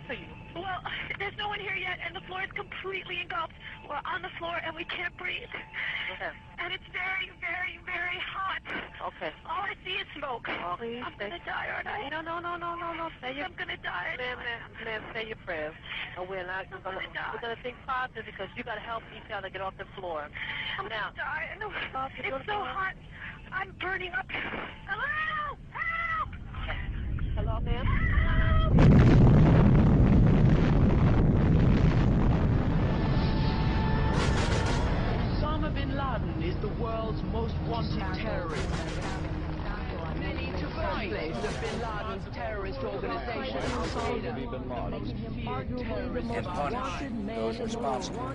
for you? Well, there's no one here yet, and the floor is completely engulfed. We're on the floor, and we can't breathe. Okay. And it's very, very, very hot. Okay. All I see is smoke. Please I'm going to die, aren't I? No. I'm going to die. Ma'am, say your prayers. We're gonna think positive because you gotta help each other get off the floor. I'm Now, going to die. I know. It's so hot. I'm burning up. Hello! Help! hello, ma'am. Osama bin Laden is the world's most wanted terrorist. Many to fight the Bin Laden's terrorist organization Al-Qaeda. And punish those responsible.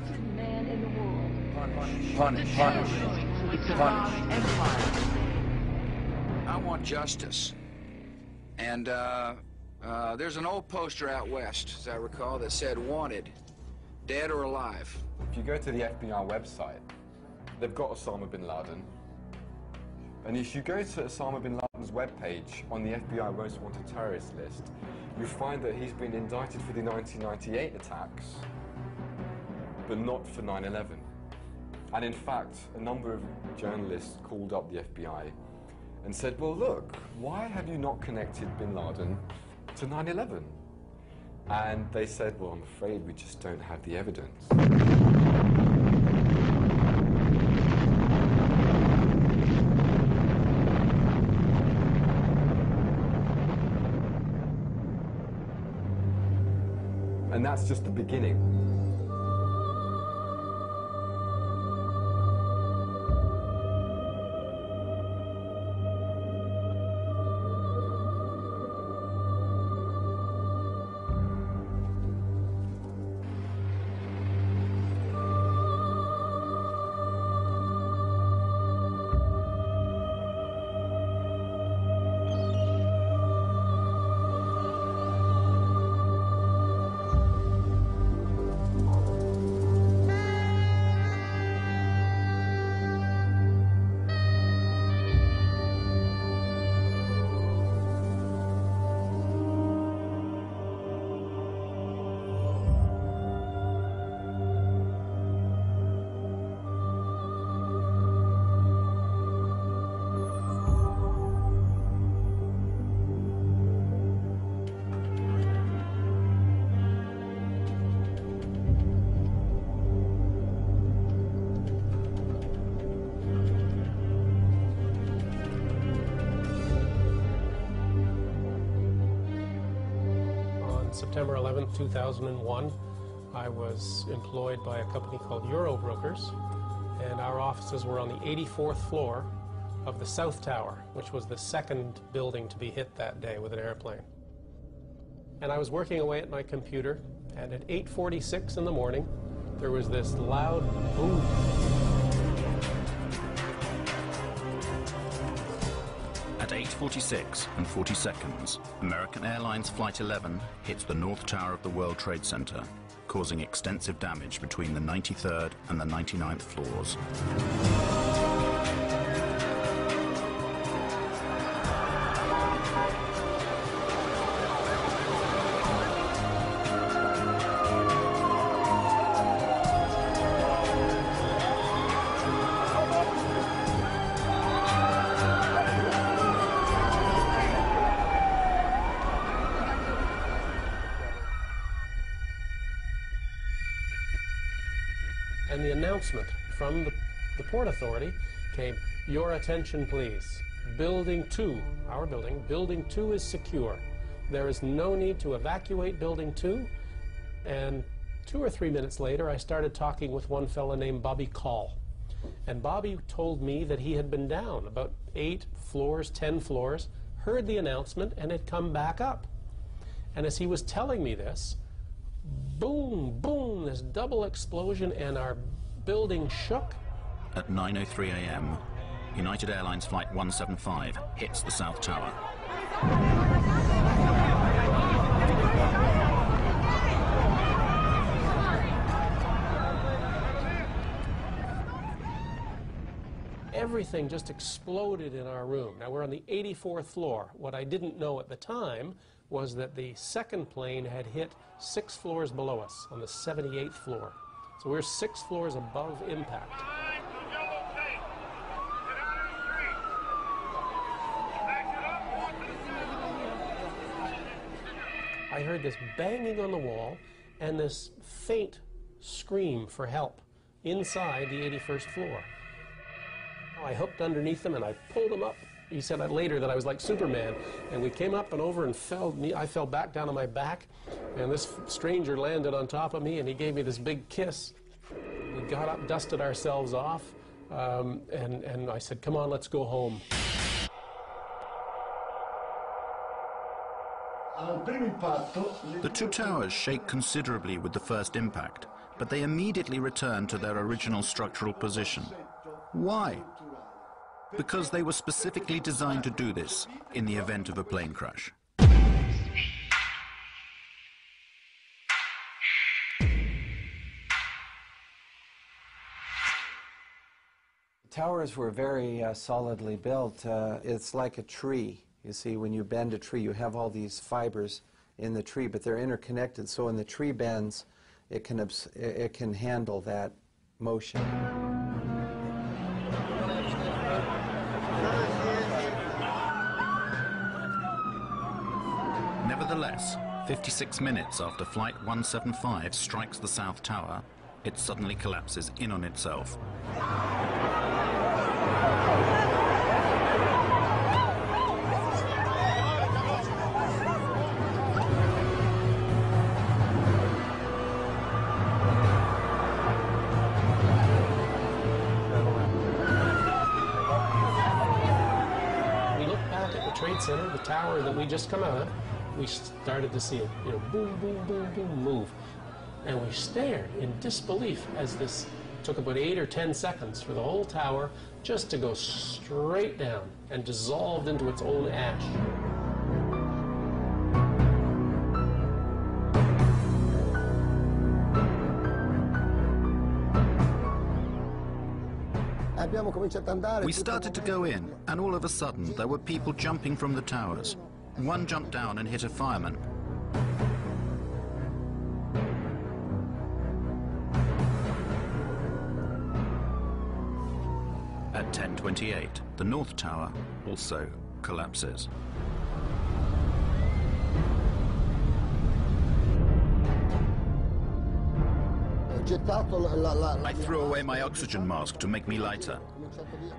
Punish. I want justice. And there's an old poster out west, as I recall, that said wanted, dead or alive. If you go to the FBI website, they've got Osama bin Laden. And if you go to Osama bin Laden's webpage on the FBI Most Wanted Terrorist list, you find that he's been indicted for the 1998 attacks, but not for 9/11. And in fact, a number of journalists called up the FBI and said, well, look, why have you not connected bin Laden to 9/11? And they said, well, I'm afraid we just don't have the evidence. And that's just the beginning. September 11th, 2001, I was employed by a company called Eurobrokers, and our offices were on the 84th floor of the South Tower, which was the second building to be hit that day with an airplane. And I was working away at my computer, and at 8:46 in the morning, there was this loud boom. At 8:46 and 40 seconds, American Airlines Flight 11 hits the North Tower of the World Trade Center, causing extensive damage between the 93rd and the 99th floors. And the announcement from the Port Authority came, "Your attention please. Building 2, our building, Building 2 is secure. There is no need to evacuate Building 2. And 2 or 3 minutes later, I started talking with one fella named Bobby Call. And Bobby told me that he had been down about 8 floors, 10 floors, heard the announcement, and had come back up. And as he was telling me this, boom, boom, this double explosion, and our building shook. At 9:03 a.m., United Airlines Flight 175 hits the South Tower. Everything just exploded in our room. Now, we're on the 84th floor. What I didn't know at the time was that the second plane had hit 6 floors below us on the 78th floor. So we're 6 floors above impact. I heard this banging on the wall and this faint scream for help inside the 81st floor. I hooked underneath him and I pulled him up. He said later that I was like Superman. And we came up and over and I fell back down on my back, and this stranger landed on top of me and he gave me this big kiss. We got up, dusted ourselves off, and I said, "Come on, let's go home." The two towers shake considerably with the first impact, but they immediately return to their original structural position. Why? Because they were specifically designed to do this in the event of a plane crash. Towers were very solidly built. It's like a tree. You see, when you bend a tree, you have all these fibers in the tree, but they're interconnected. So when the tree bends, it can handle that motion. Nevertheless, 56 minutes after Flight 175 strikes the South Tower, it suddenly collapses in on itself. We looked back at the Trade Center, the tower that we just come out of. We started to see it, boom, boom, boom, boom, move. And we stared in disbelief as this took about 8 or 10 seconds for the whole tower just to go straight down and dissolved into its own ash. We started to go in, and all of a sudden there were people jumping from the towers. One jumped down and hit a fireman. At 10:28, the North Tower also collapses. I threw away my oxygen mask to make me lighter.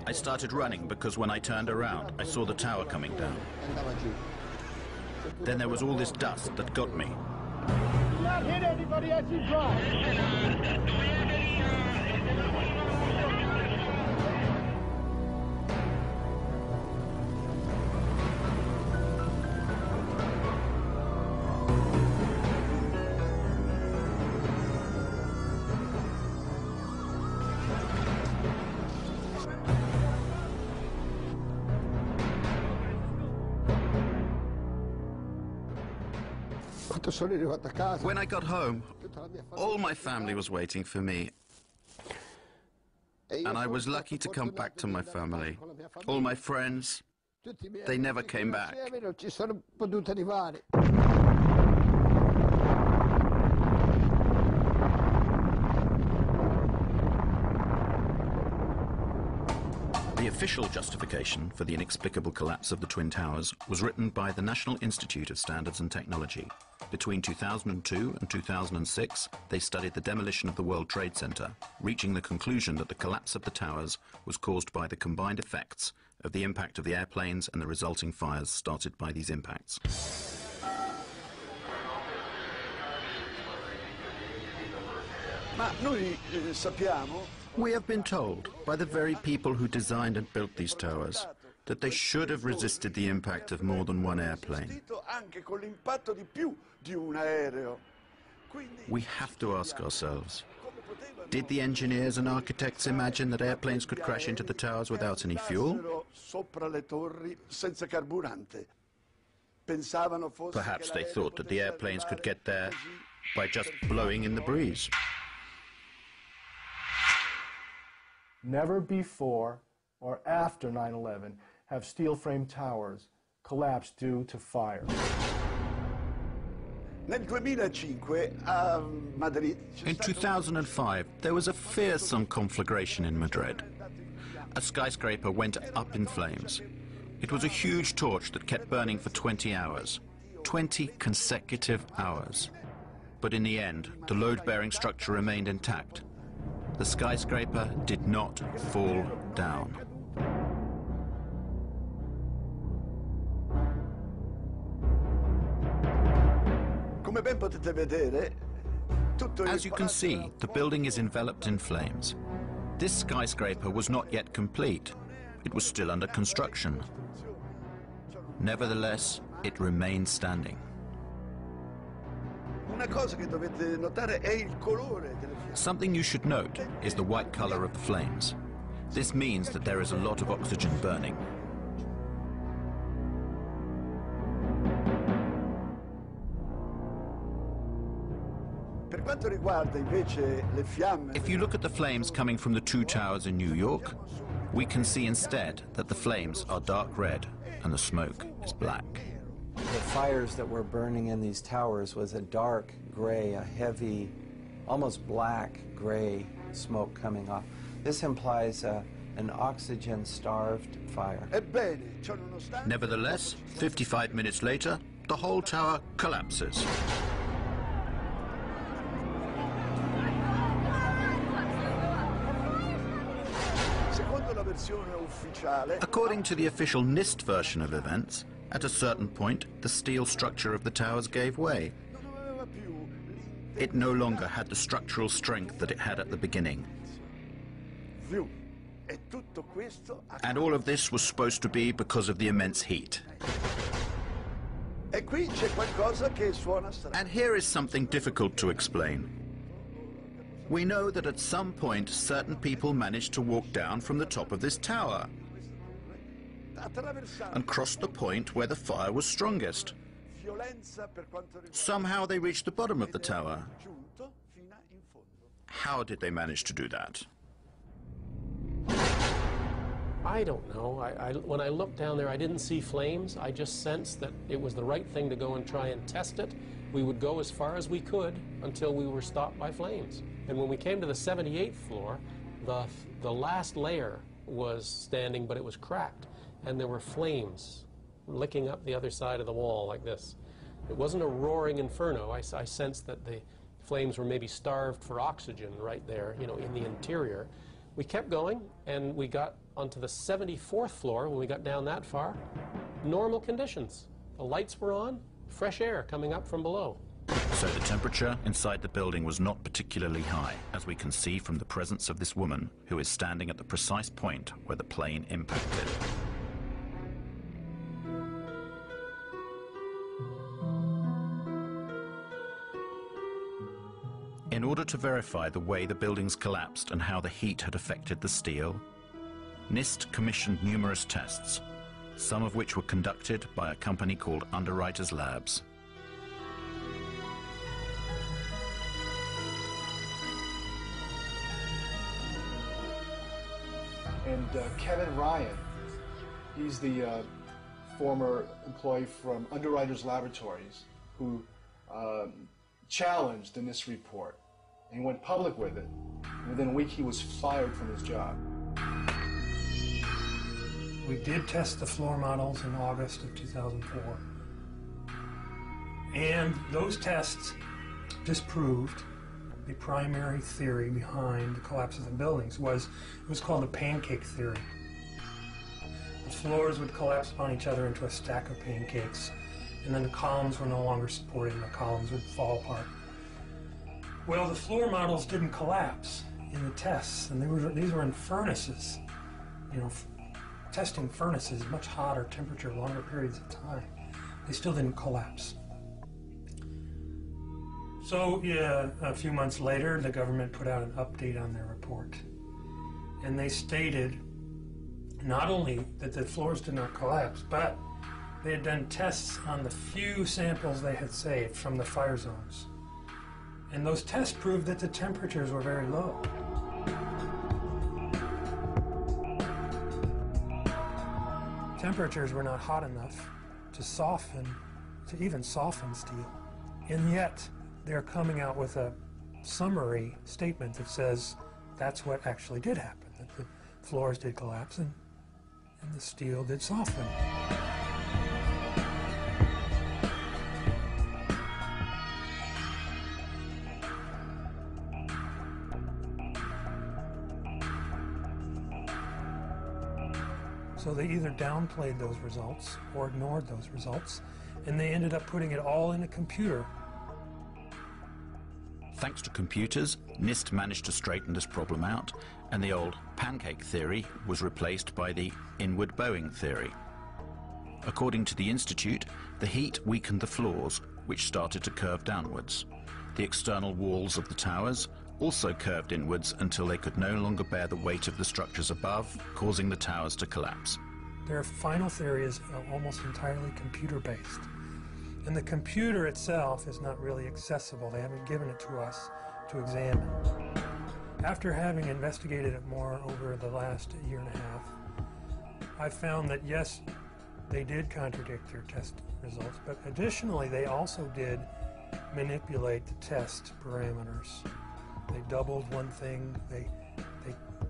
I started running because when I turned around, I saw the tower coming down. Then there was all this dust that got me. Do not hit anybody as you drive. When I got home, all my family was waiting for me. And I was lucky to come back to my family. All my friends, they never came back. The official justification for the inexplicable collapse of the Twin Towers was written by the National Institute of Standards and Technology. Between 2002 and 2006, they studied the demolition of the World Trade Center, reaching the conclusion that the collapse of the towers was caused by the combined effects of the impact of the airplanes and the resulting fires started by these impacts. We have been told by the very people who designed and built these towers that they should have resisted the impact of more than one airplane. We have to ask ourselves, did the engineers and architects imagine that airplanes could crash into the towers without any fuel? Perhaps they thought that the airplanes could get there by just blowing in the breeze. Never before or after 9/11 have steel frame towers collapsed due to fire. Nel 2005 a Madrid In 2005, there was a fearsome conflagration in Madrid. A skyscraper went up in flames. It was a huge torch that kept burning for 20 hours. 20 consecutive hours. But in the end, the load-bearing structure remained intact. The skyscraper did not fall down. As you can see, the building is enveloped in flames. This skyscraper was not yet complete. It was still under construction. Nevertheless, it remained standing. Something you should note is the white color of the flames. This means that there is a lot of oxygen burning. If you look at the flames coming from the two towers in New York, we can see instead that the flames are dark red and the smoke is black. The fires that were burning in these towers was a dark gray, a heavy, almost black gray smoke coming off. This implies an oxygen-starved fire. Nevertheless, 55 minutes later, the whole tower collapses. According to the official NIST version of events, at a certain point, the steel structure of the towers gave way. It no longer had the structural strength that it had at the beginning. And all of this was supposed to be because of the immense heat. And here is something difficult to explain. We know that at some point certain people managed to walk down from the top of this tower and cross the point where the fire was strongest. Somehow they reached the bottom of the tower. How did they manage to do that? I don't know. When I looked down there, I didn't see flames. I just sensed that it was the right thing to go and try and test it. We would go as far as we could until we were stopped by flames. And when we came to the 78th floor, the last layer was standing, but it was cracked. And there were flames licking up the other side of the wall like this. It wasn't a roaring inferno. I sensed that the flames were maybe starved for oxygen right there, you know, in the interior. We kept going, and we got onto the 74th floor. When we got down that far, normal conditions. The lights were on, fresh air coming up from below. So the temperature inside the building was not particularly high, as we can see from the presence of this woman who is standing at the precise point where the plane impacted. In order to verify the way the buildings collapsed and how the heat had affected the steel, NIST commissioned numerous tests, some of which were conducted by a company called Underwriters Labs. And Kevin Ryan, he's the former employee from Underwriters Laboratories who challenged the NIST report. And he went public with it. And within a week, he was fired from his job. We did test the floor models in August of 2004. And those tests disproved the primary theory behind the collapse of the buildings. It was called the pancake theory. The floors would collapse upon each other into a stack of pancakes, and then the columns were no longer supported and the columns would fall apart. Well, the floor models didn't collapse in the tests, and these were in furnaces. You know, testing furnaces, much hotter temperature, longer periods of time. They still didn't collapse. So, yeah, a few months later, the government put out an update on their report. And they stated not only that the floors did not collapse, but they had done tests on the few samples they had saved from the fire zones. And those tests proved that the temperatures were very low. Temperatures were not hot enough to even soften steel. And yet, they're coming out with a summary statement that says that's what actually did happen, that the floors did collapse and the steel did soften. So they either downplayed those results or ignored those results, and they ended up putting it all in a computer. Thanks to computers, NIST managed to straighten this problem out, and the old pancake theory was replaced by the inward bowing theory. According to the Institute, the heat weakened the floors, which started to curve downwards. The external walls of the towers also curved inwards until they could no longer bear the weight of the structures above, causing the towers to collapse. Their final theory is almost entirely computer-based. And the computer itself is not really accessible. They haven't given it to us to examine. After having investigated it more over the last year and a half, I found that yes, they did contradict their test results, but additionally they also did manipulate the test parameters. They doubled one thing, they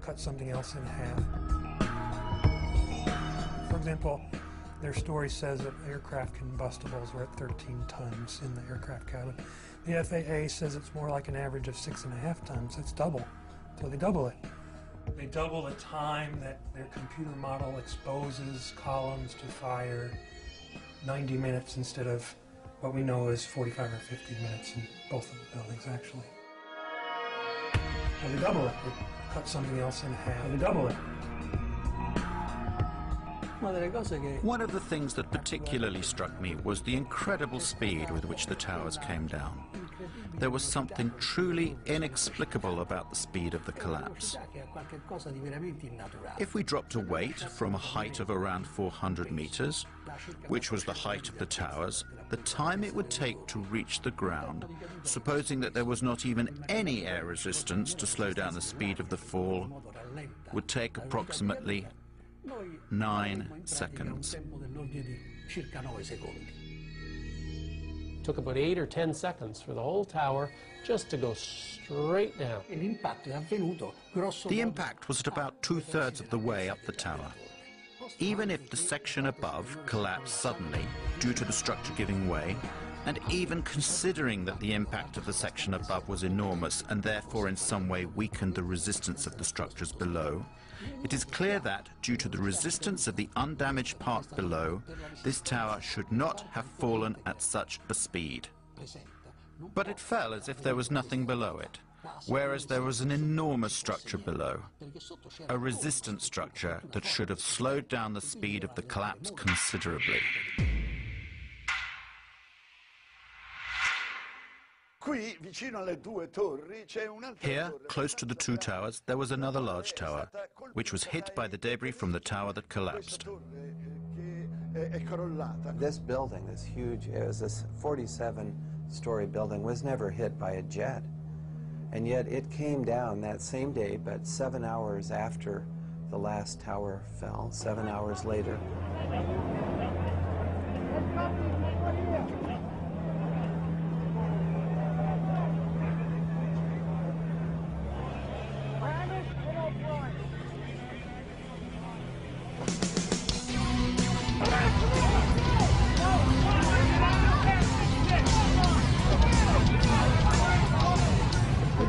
cut something else in half. For example, their story says that aircraft combustibles are at 13 tons in the aircraft cabin. The FAA says it's more like an average of 6.5 tons. That's double. So they double it. They double the time that their computer model exposes columns to fire, 90 minutes instead of what we know is 45 or 50 minutes in both of the buildings, actually. And they double it. They cut something else in half. And they double it. One of the things that particularly struck me was the incredible speed with which the towers came down. There was something truly inexplicable about the speed of the collapse. If we dropped a weight from a height of around 400 meters, which was the height of the towers, the time it would take to reach the ground, supposing that there was not even any air resistance to slow down the speed of the fall, would take approximately 9 seconds. Took about 8 or 10 seconds for the whole tower just to go straight down. The impact was at about 2/3 of the way up the tower. Even if the section above collapsed suddenly due to the structure giving way, and even considering that the impact of the section above was enormous and therefore in some way weakened the resistance of the structures below, it is clear that, due to the resistance of the undamaged part below, this tower should not have fallen at such a speed. But it fell as if there was nothing below it, whereas there was an enormous structure below, a resistance structure that should have slowed down the speed of the collapse considerably. Here, close to the two towers, there was another large tower, which was hit by the debris from the tower that collapsed. This building, this huge, it was this 47-story building, was never hit by a jet. And yet it came down that same day, but 7 hours after the last tower fell, 7 hours later.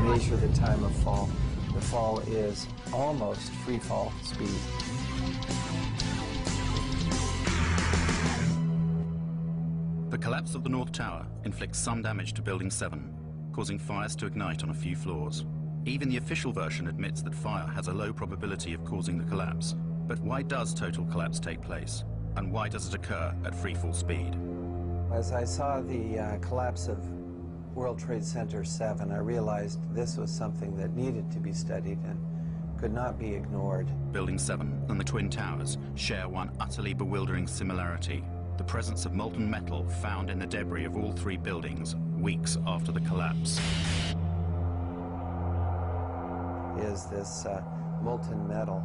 Measure the time of fall. The fall is almost free fall speed. The collapse of the North Tower inflicts some damage to Building 7, causing fires to ignite on a few floors. Even the official version admits that fire has a low probability of causing the collapse. But why does total collapse take place? And why does it occur at free fall speed? As I saw the collapse of World Trade Center 7, I realized this was something that needed to be studied and could not be ignored. Building 7 and the Twin Towers share one utterly bewildering similarity: the presence of molten metal found in the debris of all three buildings weeks after the collapse. Is this molten metal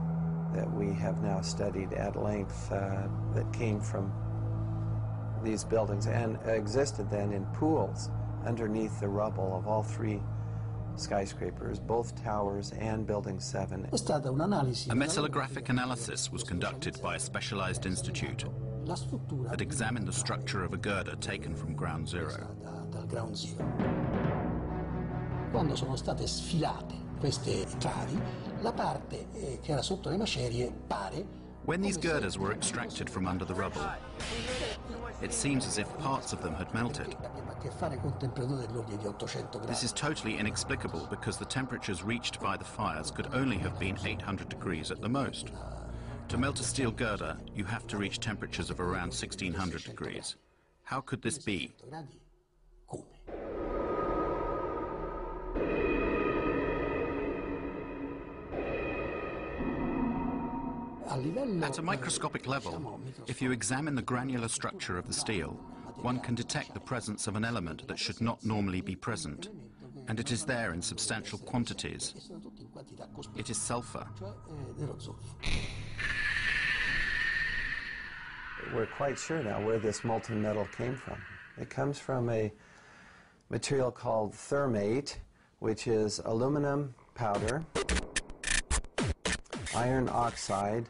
that we have now studied at length that came from these buildings and existed then in pools underneath the rubble of all three skyscrapers, both towers and Building 7. A metallographic analysis was conducted by a specialized institute that examined the structure of a girder taken from ground zero. Quando sono state sfilate queste travi, la parte che era sotto le macerie pare. When these girders were extracted from under the rubble, it seems as if parts of them had melted. This is totally inexplicable because the temperatures reached by the fires could only have been 800 degrees at the most. To melt a steel girder, you have to reach temperatures of around 1600 degrees. How could this be? At a microscopic level, if you examine the granular structure of the steel, one can detect the presence of an element that should not normally be present, and it is there in substantial quantities. It is sulfur. We're quite sure now where this molten metal came from. It comes from a material called thermate, which is aluminum powder, iron oxide,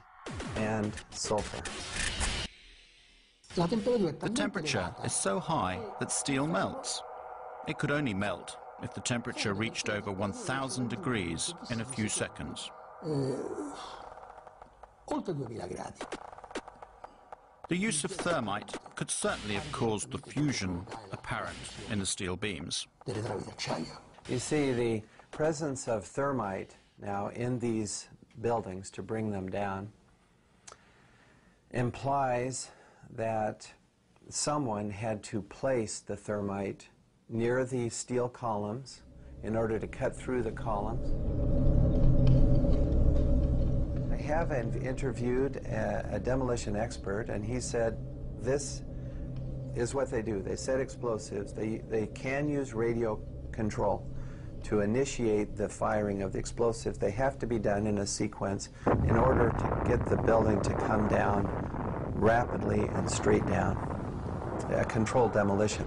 and sulfur. The temperature is so high that steel melts. It could only melt if the temperature reached over 1000 degrees in a few seconds. The use of thermite could certainly have caused the fusion apparent in the steel beams. You see, the presence of thermite now in these buildings to bring them down implies that someone had to place the thermite near the steel columns in order to cut through the columns. I have interviewed a demolition expert, and he said this is what they do. They set explosives. They can use radio control to initiate the firing of the explosives. They have to be done in a sequence in order to get the building to come down rapidly and straight down. A controlled demolition.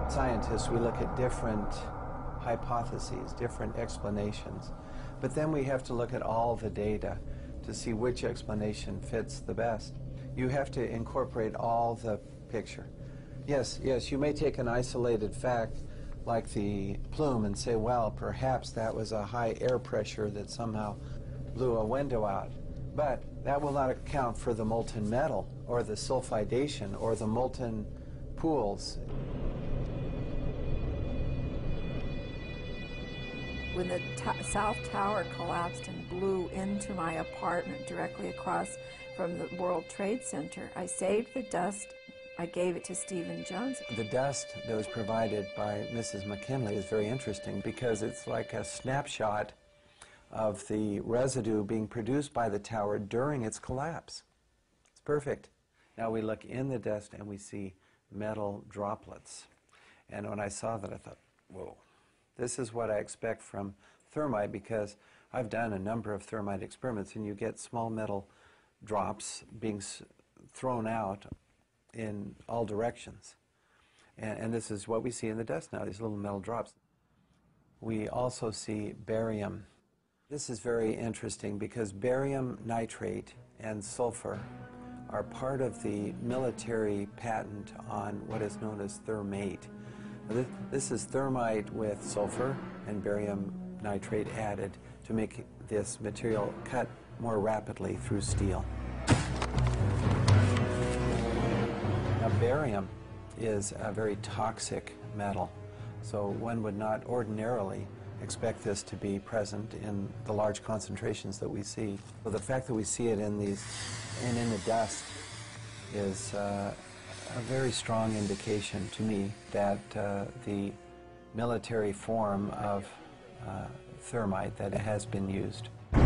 Scientists, we look at different hypotheses, different explanations, but then we have to look at all the data to see which explanation fits the best. You have to incorporate all the picture. Yes, you may take an isolated fact like the plume and say, well, perhaps that was a high air pressure that somehow blew a window out, but that will not account for the molten metal or the sulfidation or the molten pools. When the South Tower collapsed and blew into my apartment directly across from the World Trade Center, I saved the dust. I gave it to Stephen Jones. The dust that was provided by Mrs. McKinley is very interesting because it's like a snapshot of the residue being produced by the tower during its collapse. It's perfect. Now we look in the dust and we see metal droplets. And when I saw that, I thought, whoa. This is what I expect from thermite because I've done a number of thermite experiments and you get small metal drops being thrown out in all directions. And this is what we see in the dust now, these little metal drops. We also see barium. This is very interesting because barium nitrate and sulfur are part of the military patent on what is known as thermate. This is thermite with sulfur and barium nitrate added to make this material cut more rapidly through steel. Now, barium is a very toxic metal, so one would not ordinarily expect this to be present in the large concentrations that we see. So the fact that we see it in these and in the dust is a very strong indication to me that the military form of thermite that has been used. The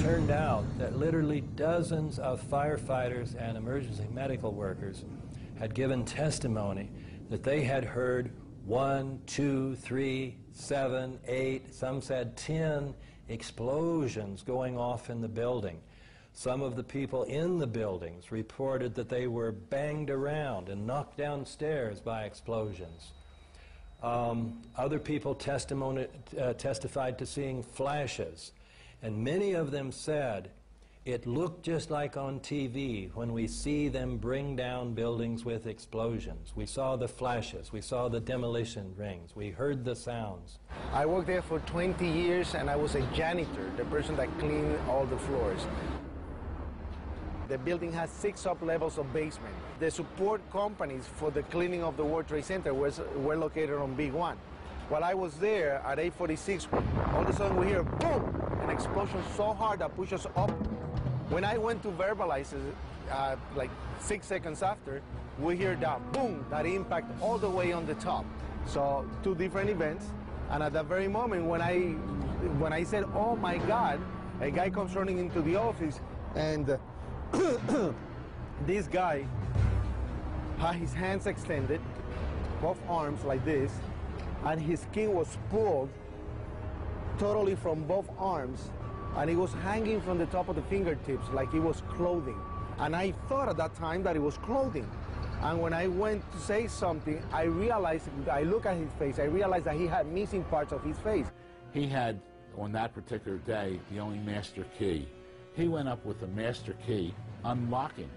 turned out that literally dozens of firefighters and emergency medical workers had given testimony that they had heard 1, 2, 3, 7, 8, some said 10 explosions going off in the building. Some of the people in the buildings reported that they were banged around and knocked downstairs by explosions. Other people testified to seeing flashes, and many of them said it looked just like on TV when we see them bring down buildings with explosions. We saw the flashes, we saw the demolition rings, we heard the sounds. I worked there for 20 years and I was a janitor, the person that cleaned all the floors. The building has 6 sub-levels of basement. The support companies for the cleaning of the World Trade Center were located on Big 1. While I was there at 8:46, all of a sudden we hear boom, an explosion so hard that pushed us up. When I went to verbalize it, like 6 seconds after, we hear that boom, that impact all the way on the top. So 2 different events, and at that very moment when I said, oh my God, a guy comes running into the office, and this guy had his hands extended, both arms like this, and his skin was pulled totally from both arms, and it was hanging from the top of the fingertips like it was clothing. And I thought at that time that it was clothing. And when I went to say something, I realized, I looked at his face, I realized that he had missing parts of his face. He had, on that particular day, the only master key. He went up with the master key, unlocking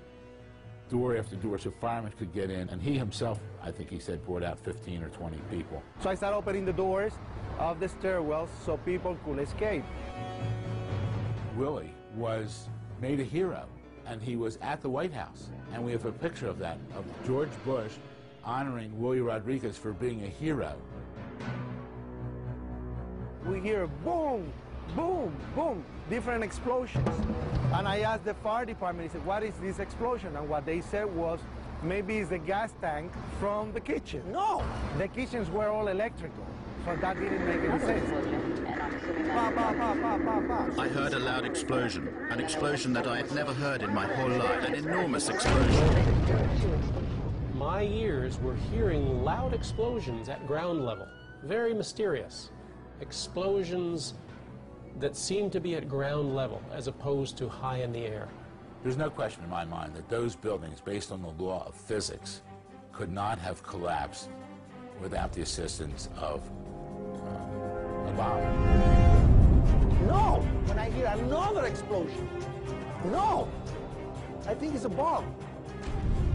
door after door so firemen could get in, and he himself, I think he said, brought out 15 or 20 people. So I started opening the doors of the stairwells so people could escape. Willie was made a hero, and he was at the White House, and we have a picture of that, of George Bush honoring Willie Rodriguez for being a hero. We hear boom, boom, boom, different explosions. And I asked the fire department, I said, what is this explosion? And what they said was, maybe it's the gas tank from the kitchen. No, the kitchens were all electrical, so that didn't make any sense. I heard a loud explosion, an explosion that I had never heard in my whole life, an enormous explosion. My ears were hearing loud explosions at ground level, very mysterious. Explosions that seemed to be at ground level as opposed to high in the air. There's no question in my mind that those buildings, based on the law of physics, could not have collapsed without the assistance of a bomb. No! When I hear another explosion, no! I think it's a bomb.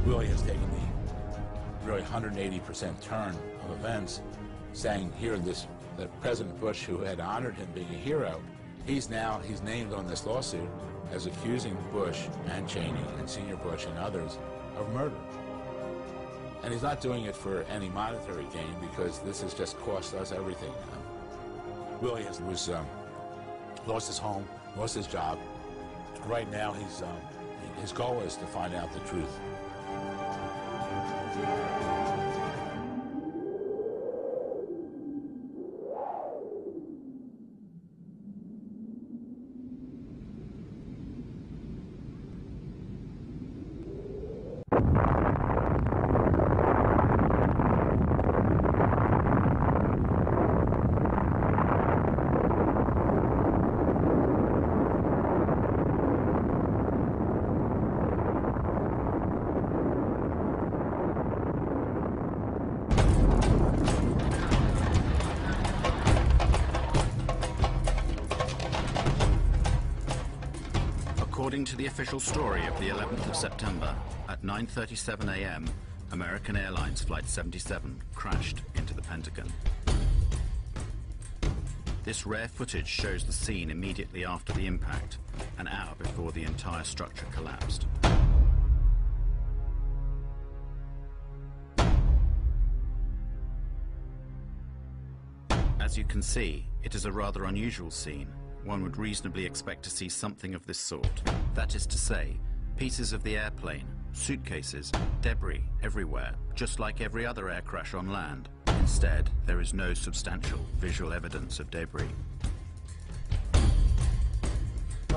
Willie has taken the really 180% turn of events, saying here that President Bush, who had honored him being a hero, he's named on this lawsuit as accusing Bush and Cheney and Senior Bush and others of murder. And he's not doing it for any monetary gain, because this has just cost us everything. Willie lost his home, lost his job. Right now, his goal is to find out the truth. According to the official story of the 11th of September, at 9:37 a.m., American Airlines Flight 77 crashed into the Pentagon. This rare footage shows the scene immediately after the impact, an hour before the entire structure collapsed. As you can see, it is a rather unusual scene. One would reasonably expect to see something of this sort. That is to say, pieces of the airplane, suitcases, debris everywhere, just like every other air crash on land. Instead, there is no substantial visual evidence of debris.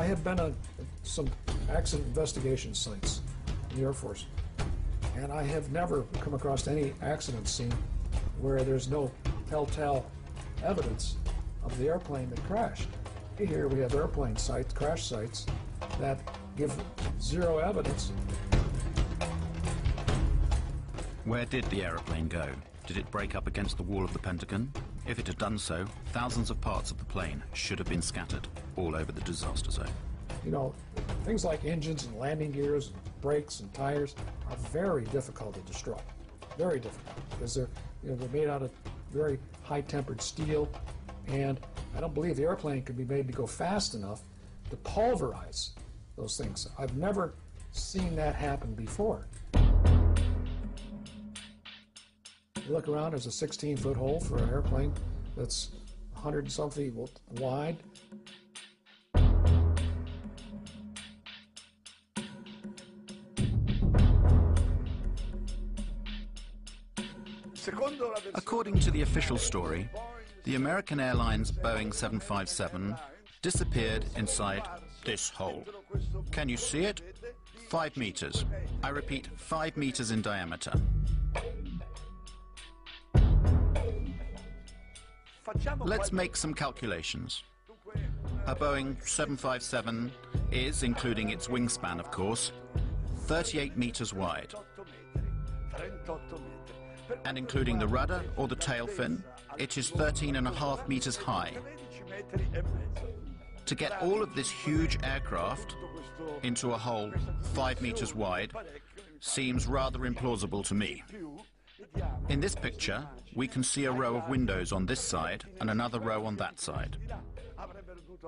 I have been on some accident investigation sites in the Air Force, and I have never come across any accident scene where there's no telltale evidence of the airplane that crashed. Here we have airplane sites, crash sites, that give zero evidence. Where did the aeroplane go? Did it break up against the wall of the Pentagon? If it had done so, thousands of parts of the plane should have been scattered all over the disaster zone. You know, things like engines and landing gears and brakes and tires are very difficult to destroy. Very difficult, because they're made out of very high-tempered steel, and I don't believe the airplane could be made to go fast enough to pulverize those things. I've never seen that happen before. You look around, there's a 16-foot hole for an airplane that's 100 and some feet wide. According to the official story, the American Airlines Boeing 757 disappeared inside this hole. Can you see it? 5 meters. I repeat, 5 meters in diameter. Let's make some calculations. A Boeing 757 is, including its wingspan of course, 38 meters wide. And including the rudder or the tail fin, it is 13.5 meters high. To get all of this huge aircraft into a hole 5 meters wide seems rather implausible to me. In this picture, we can see a row of windows on this side and another row on that side.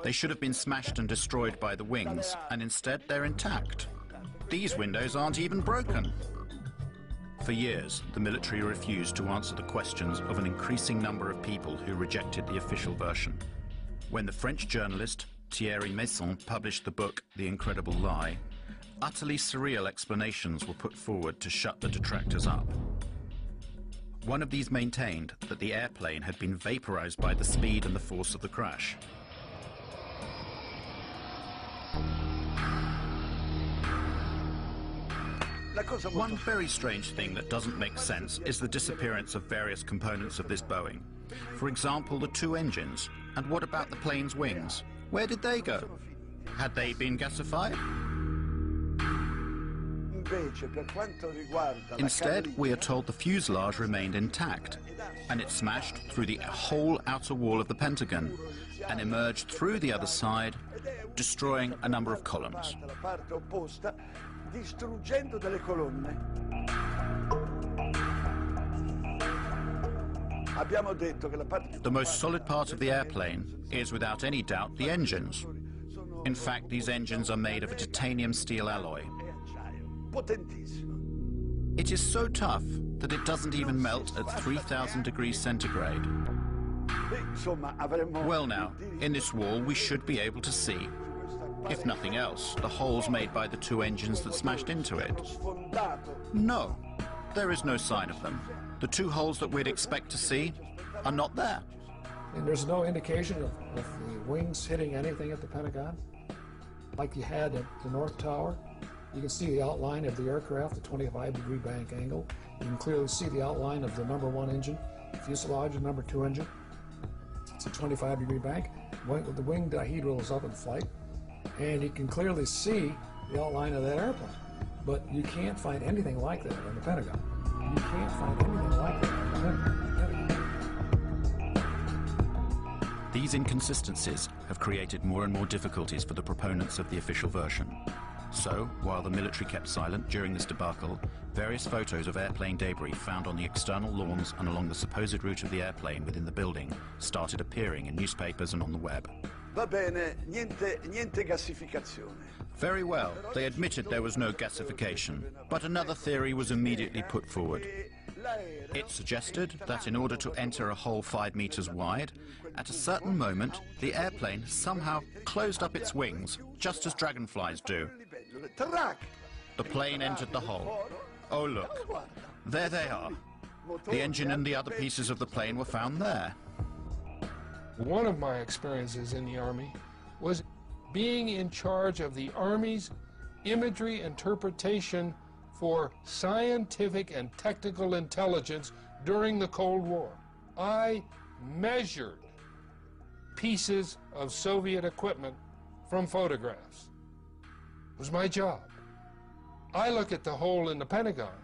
They should have been smashed and destroyed by the wings, and instead they're intact. These windows aren't even broken. For years, the military refused to answer the questions of an increasing number of people who rejected the official version. When the French journalist Thierry Meyssan published the book The Incredible Lie, utterly surreal explanations were put forward to shut the detractors up. One of these maintained that the airplane had been vaporized by the speed and the force of the crash. One very strange thing that doesn't make sense is the disappearance of various components of this Boeing. For example, the 2 engines. And what about the plane's wings? Where did they go? Had they been gasified? Instead, we are told the fuselage remained intact, and it smashed through the whole outer wall of the Pentagon and emerged through the other side, destroying a number of columns. The most solid part of the airplane is, without any doubt, the engines. In fact, these engines are made of a titanium steel alloy. It is so tough that it doesn't even melt at 3,000 degrees centigrade. Well now, in this wall we should be able to see, if nothing else, the holes made by the 2 engines that smashed into it. No, there is no sign of them. The 2 holes that we'd expect to see are not there. And there's no indication of the wings hitting anything at the Pentagon, like you had at the North Tower. You can see the outline of the aircraft, the 25-degree bank angle. You can clearly see the outline of the number 1 engine, the fuselage, and number 2 engine. It's a 25-degree bank. The wing dihedral is up in flight, and you can clearly see the outline of that airplane. But you can't find anything like that in the Pentagon. You can't find anything like that in the Pentagon. These inconsistencies have created more and more difficulties for the proponents of the official version. So, while the military kept silent during this debacle, various photos of airplane debris found on the external lawns and along the supposed route of the airplane within the building started appearing in newspapers and on the web. Va bene, niente gassificazione. Very well, they admitted there was no gasification, but another theory was immediately put forward. It suggested that in order to enter a hole 5 meters wide, at a certain moment, the airplane somehow closed up its wings, just as dragonflies do. The plane entered the hole. Oh look, there they are. The engine and the other pieces of the plane were found there. One of my experiences in the Army was being in charge of the Army's imagery interpretation for scientific and technical intelligence during the Cold War. I measured pieces of Soviet equipment from photographs. It was my job. I look at the hole in the Pentagon,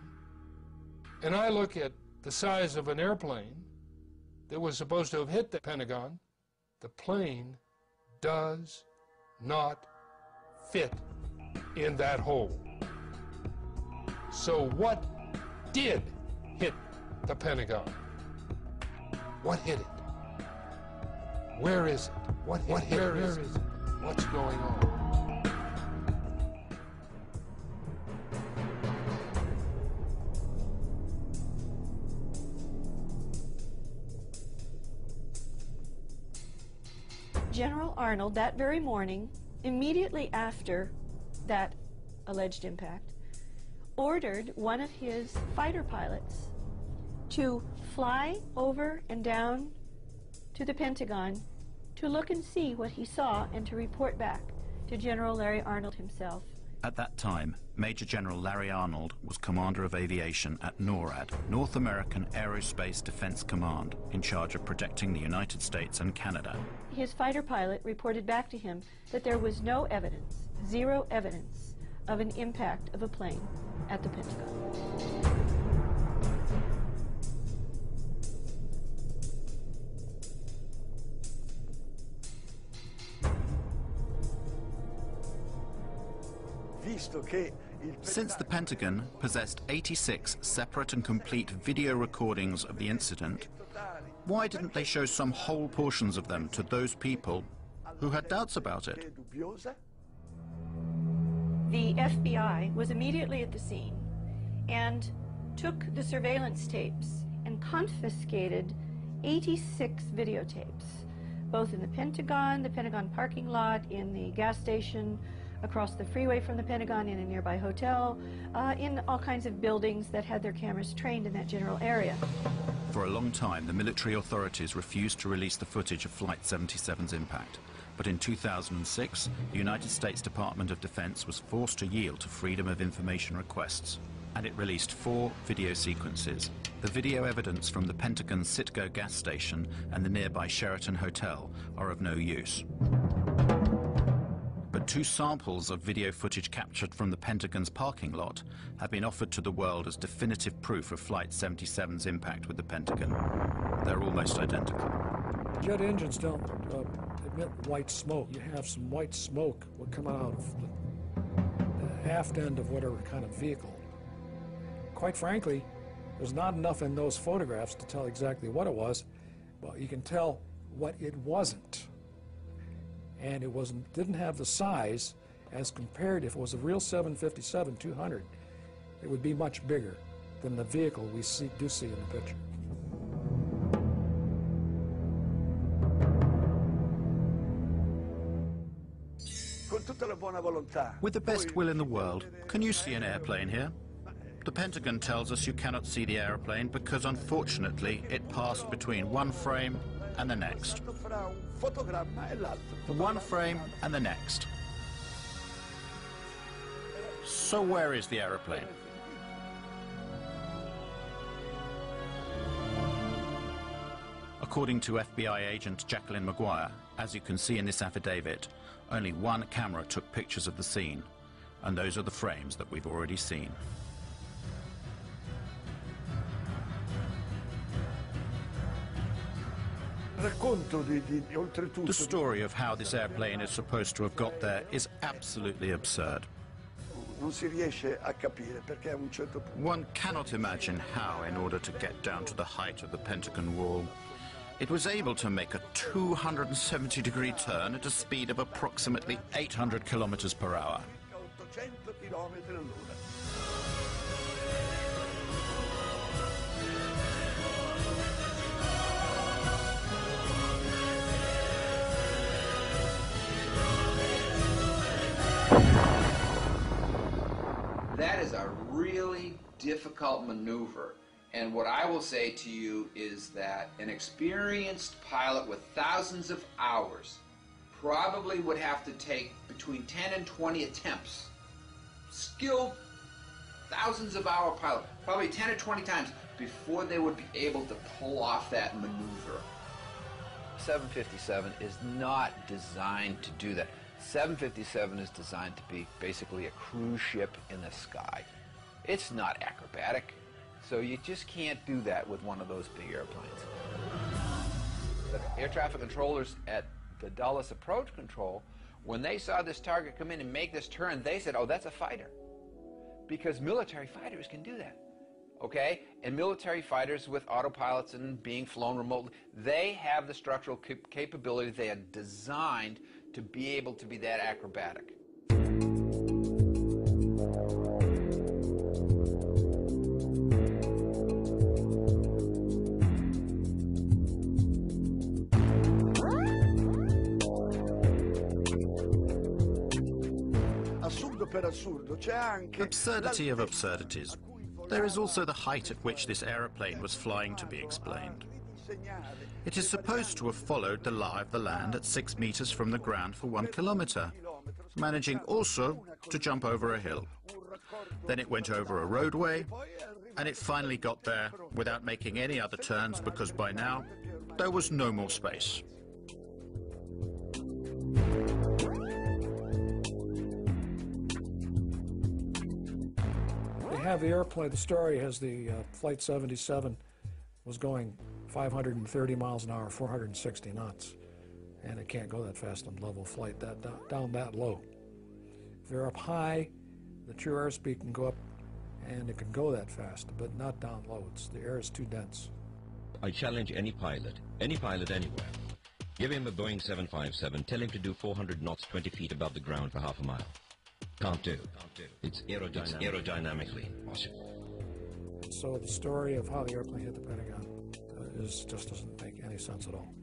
and I look at the size of an airplane that was supposed to have hit the Pentagon. The plane does not fit in that hole. So what did hit the Pentagon? What hit it? Where is it? What hit it? Where is it? What's going on? General Arnold, that very morning, immediately after that alleged impact, ordered one of his fighter pilots to fly over and down to the Pentagon to look and see what he saw and to report back to General Larry Arnold himself. At that time, Major General Larry Arnold was Commander of Aviation at NORAD, North American Aerospace Defense Command, in charge of protecting the United States and Canada. His fighter pilot reported back to him that there was no evidence, zero evidence, of an impact of a plane at the Pentagon. Since the Pentagon possessed 86 separate and complete video recordings of the incident, why didn't they show some whole portions of them to those people who had doubts about it? The FBI was immediately at the scene and took the surveillance tapes and confiscated 86 videotapes, both in the Pentagon parking lot, in the gas station, across the freeway from the Pentagon, in a nearby hotel, in all kinds of buildings that had their cameras trained in that general area. For a long time, the military authorities refused to release the footage of Flight 77's impact. But in 2006, the United States Department of Defense was forced to yield to Freedom of Information requests, and it released 4 video sequences. The video evidence from the Pentagon Citgo gas station and the nearby Sheraton Hotel are of no use. But 2 samples of video footage captured from the Pentagon's parking lot have been offered to the world as definitive proof of Flight 77's impact with the Pentagon. They're almost identical. Jet engines don't emit white smoke. You have some white smoke will come out of the aft end of whatever kind of vehicle. Quite frankly, there's not enough in those photographs to tell exactly what it was, but you can tell what it wasn't. And it didn't have the size as compared, if it was a real 757-200, it would be much bigger than the vehicle we do see in the picture. With the best will in the world, can you see an airplane here? The Pentagon tells us you cannot see the airplane because, unfortunately, it passed between one frame and the next. One frame and the next. So where is the aeroplane? According to FBI agent Jacqueline Maguire, as you can see in this affidavit, only one camera took pictures of the scene, and those are the frames that we've already seen. The story of how this airplane is supposed to have got there is absolutely absurd. One cannot imagine how, in order to get down to the height of the Pentagon wall, it was able to make a 270-degree turn at a speed of approximately 800 kilometers per hour. That is a really difficult maneuver. And what I will say to you is that an experienced pilot with thousands of hours probably would have to take between 10 and 20 attempts. Skilled, thousands of hour pilot, probably 10 or 20 times before they would be able to pull off that maneuver. 757 is not designed to do that. 757 is designed to be basically a cruise ship in the sky. It's not acrobatic, so you just can't do that with one of those big airplanes. The air traffic controllers at the Dulles Approach Control, when they saw this target come in and make this turn, they said, oh, that's a fighter. Because military fighters can do that, okay? And military fighters with autopilots and being flown remotely, they have the structural capability. They are designed to be able to be that acrobatic. Absurdity of absurdities. There is also the height at which this aeroplane was flying to be explained. It is supposed to have followed the lie of the land at 6 meters from the ground for 1 kilometer, managing also to jump over a hill. Then it went over a roadway, and it finally got there without making any other turns because by now there was no more space. They have the airplane, the story has the Flight 77 was going 530 miles an hour, 460 knots, and it can't go that fast on level flight, down that low. If they're up high, the true airspeed can go up, and it can go that fast, but not down low. The air is too dense. I challenge any pilot anywhere. Give him a Boeing 757, tell him to do 400 knots 20 feet above the ground for half a mile. Can't do. It's aerodynamically impossible. So the story of how the airplane hit the Pentagon just doesn't make any sense at all.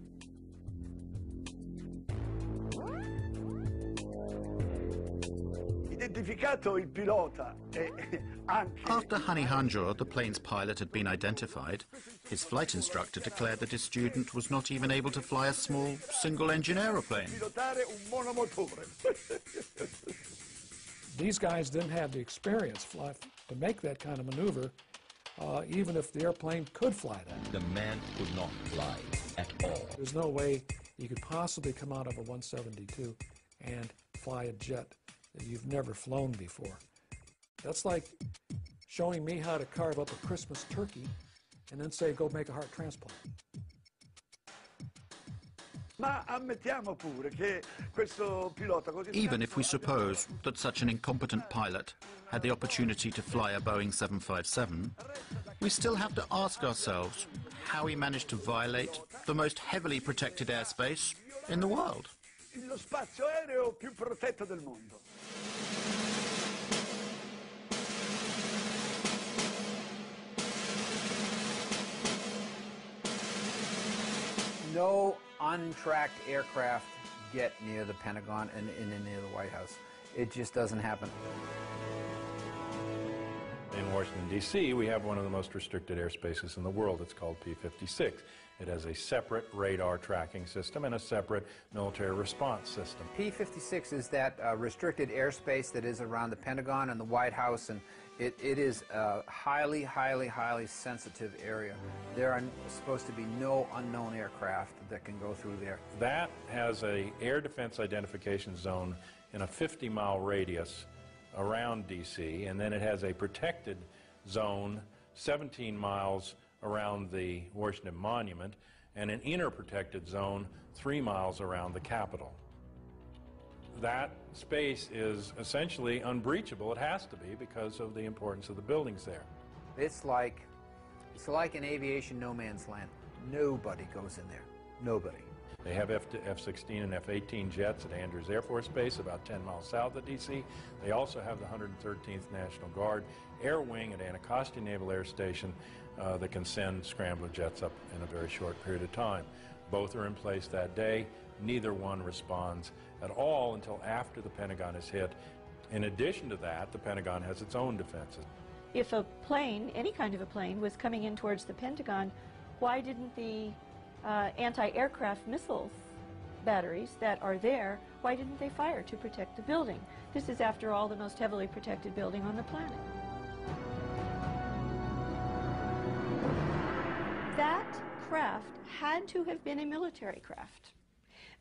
After Hani Hanjour, the plane's pilot, had been identified, his flight instructor declared that his student was not even able to fly a small single-engine aeroplane. These guys didn't have the experience to make that kind of maneuver, even if the airplane could fly that. The man could not fly at all. There's no way you could possibly come out of a 172 and fly a jet that you've never flown before. That's like showing me how to carve up a Christmas turkey and then say, go make a heart transplant. Even if we suppose that such an incompetent pilot had the opportunity to fly a Boeing 757, we still have to ask ourselves how he managed to violate the most heavily protected airspace in the world. Lo spazio aereo più protetto del mondo. No untracked aircraft get near the Pentagon and near the White House. It just doesn't happen. In Washington, D.C., we have one of the most restricted airspaces in the world. It's called P-56. It has a separate radar tracking system and a separate military response system. P-56 is that restricted airspace that is around the Pentagon and the White House, and it is a highly, highly, highly sensitive area. There are supposed to be no unknown aircraft that can go through there. That has an air defense identification zone in a 50-mile radius around D.C., and then it has a protected zone 17 miles around the Washington Monument and an inner protected zone 3 miles around the Capitol. That space is essentially unbreachable. It has to be because of the importance of the buildings there. It's like an aviation no man's land. Nobody goes in there. Nobody. They have F-16 and F-18 jets at Andrews Air Force Base about 10 miles south of D.C. They also have the 113th National Guard Air Wing at Anacostia Naval Air Station that can send scrambler jets up in a very short period of time. Both are in place that day. Neither one responds at all until after the Pentagon is hit. In addition to that, the Pentagon has its own defenses. If a plane, any kind of a plane, was coming in towards the Pentagon, why didn't the anti-aircraft missiles batteries that are there, why didn't they fire to protect the building? This is, after all, the most heavily protected building on the planet. That craft had to have been a military craft,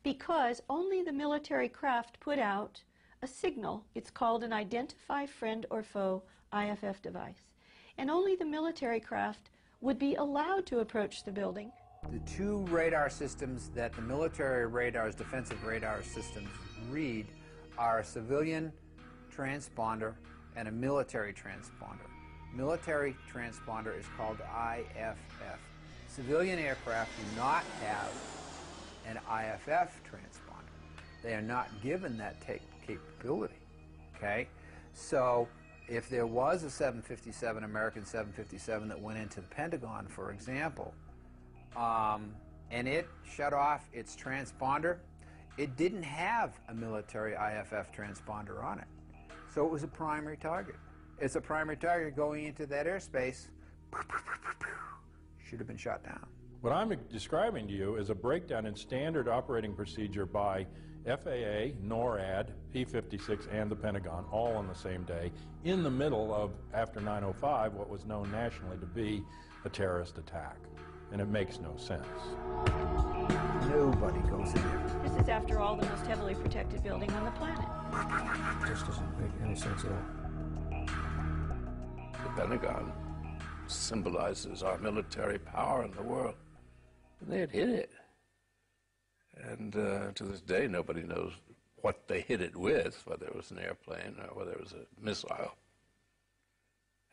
because only the military craft put out a signal. It's called an Identify Friend or Foe IFF device. And only the military craft would be allowed to approach the building. The two radar systems that the military radars, defensive radar systems, read are a civilian transponder and a military transponder. Military transponder is called IFF. Civilian aircraft do not have an IFF transponder. They are not given that capability, okay? So if there was a 757, American 757, that went into the Pentagon, for example, and it shut off its transponder, it didn't have a military IFF transponder on it. So it was a primary target. It's a primary target going into that airspace, should have been shot down. What I'm describing to you is a breakdown in standard operating procedure by FAA, NORAD, P-56, and the Pentagon, all on the same day, in the middle of, after 9/05, what was known nationally to be a terrorist attack. And it makes no sense. Nobody goes in there. This is, after all, the most heavily protected building on the planet. This doesn't make any sense at all. The Pentagon symbolizes our military power in the world. And they had hit it. And to this day, nobody knows what they hit it with, whether it was an airplane or whether it was a missile.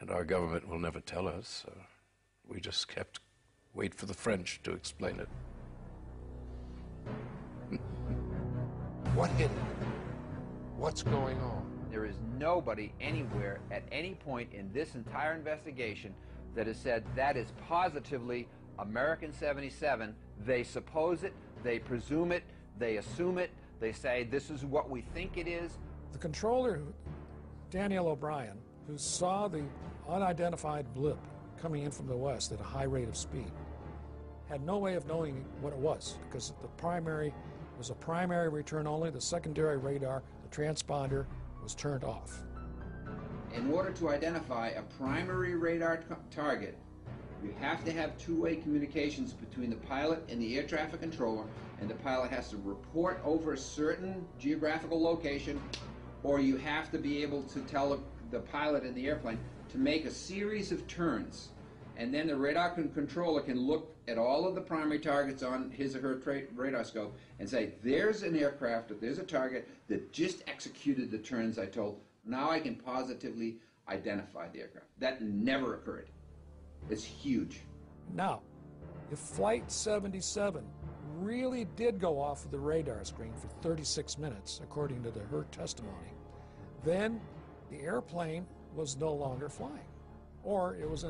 And our government will never tell us. We just wait for the French to explain it. What hit it? What's going on? There is nobody anywhere at any point in this entire investigation that has said that is positively American 77. They suppose it, they presume it, they assume it, they say this is what we think it is. The controller, Daniel O'Brien, who saw the unidentified blip coming in from the west at a high rate of speed, had no way of knowing what it was, because the primary was a primary return only. The secondary radar, the transponder, was turned off. In order to identify a primary radar target, you have to have two-way communications between the pilot and the air traffic controller, and the pilot has to report over a certain geographical location, or you have to be able to tell the pilot in the airplane to make a series of turns. And then the radar controller can look at all of the primary targets on his or her radar scope and say, there's an aircraft, or there's a target that just executed the turns I told. Now I can positively identify the aircraft. That never occurred. It's huge. Now, if Flight 77 really did go off of the radar screen for 36 minutes, according to her testimony, then the airplane was no longer flying. Or it was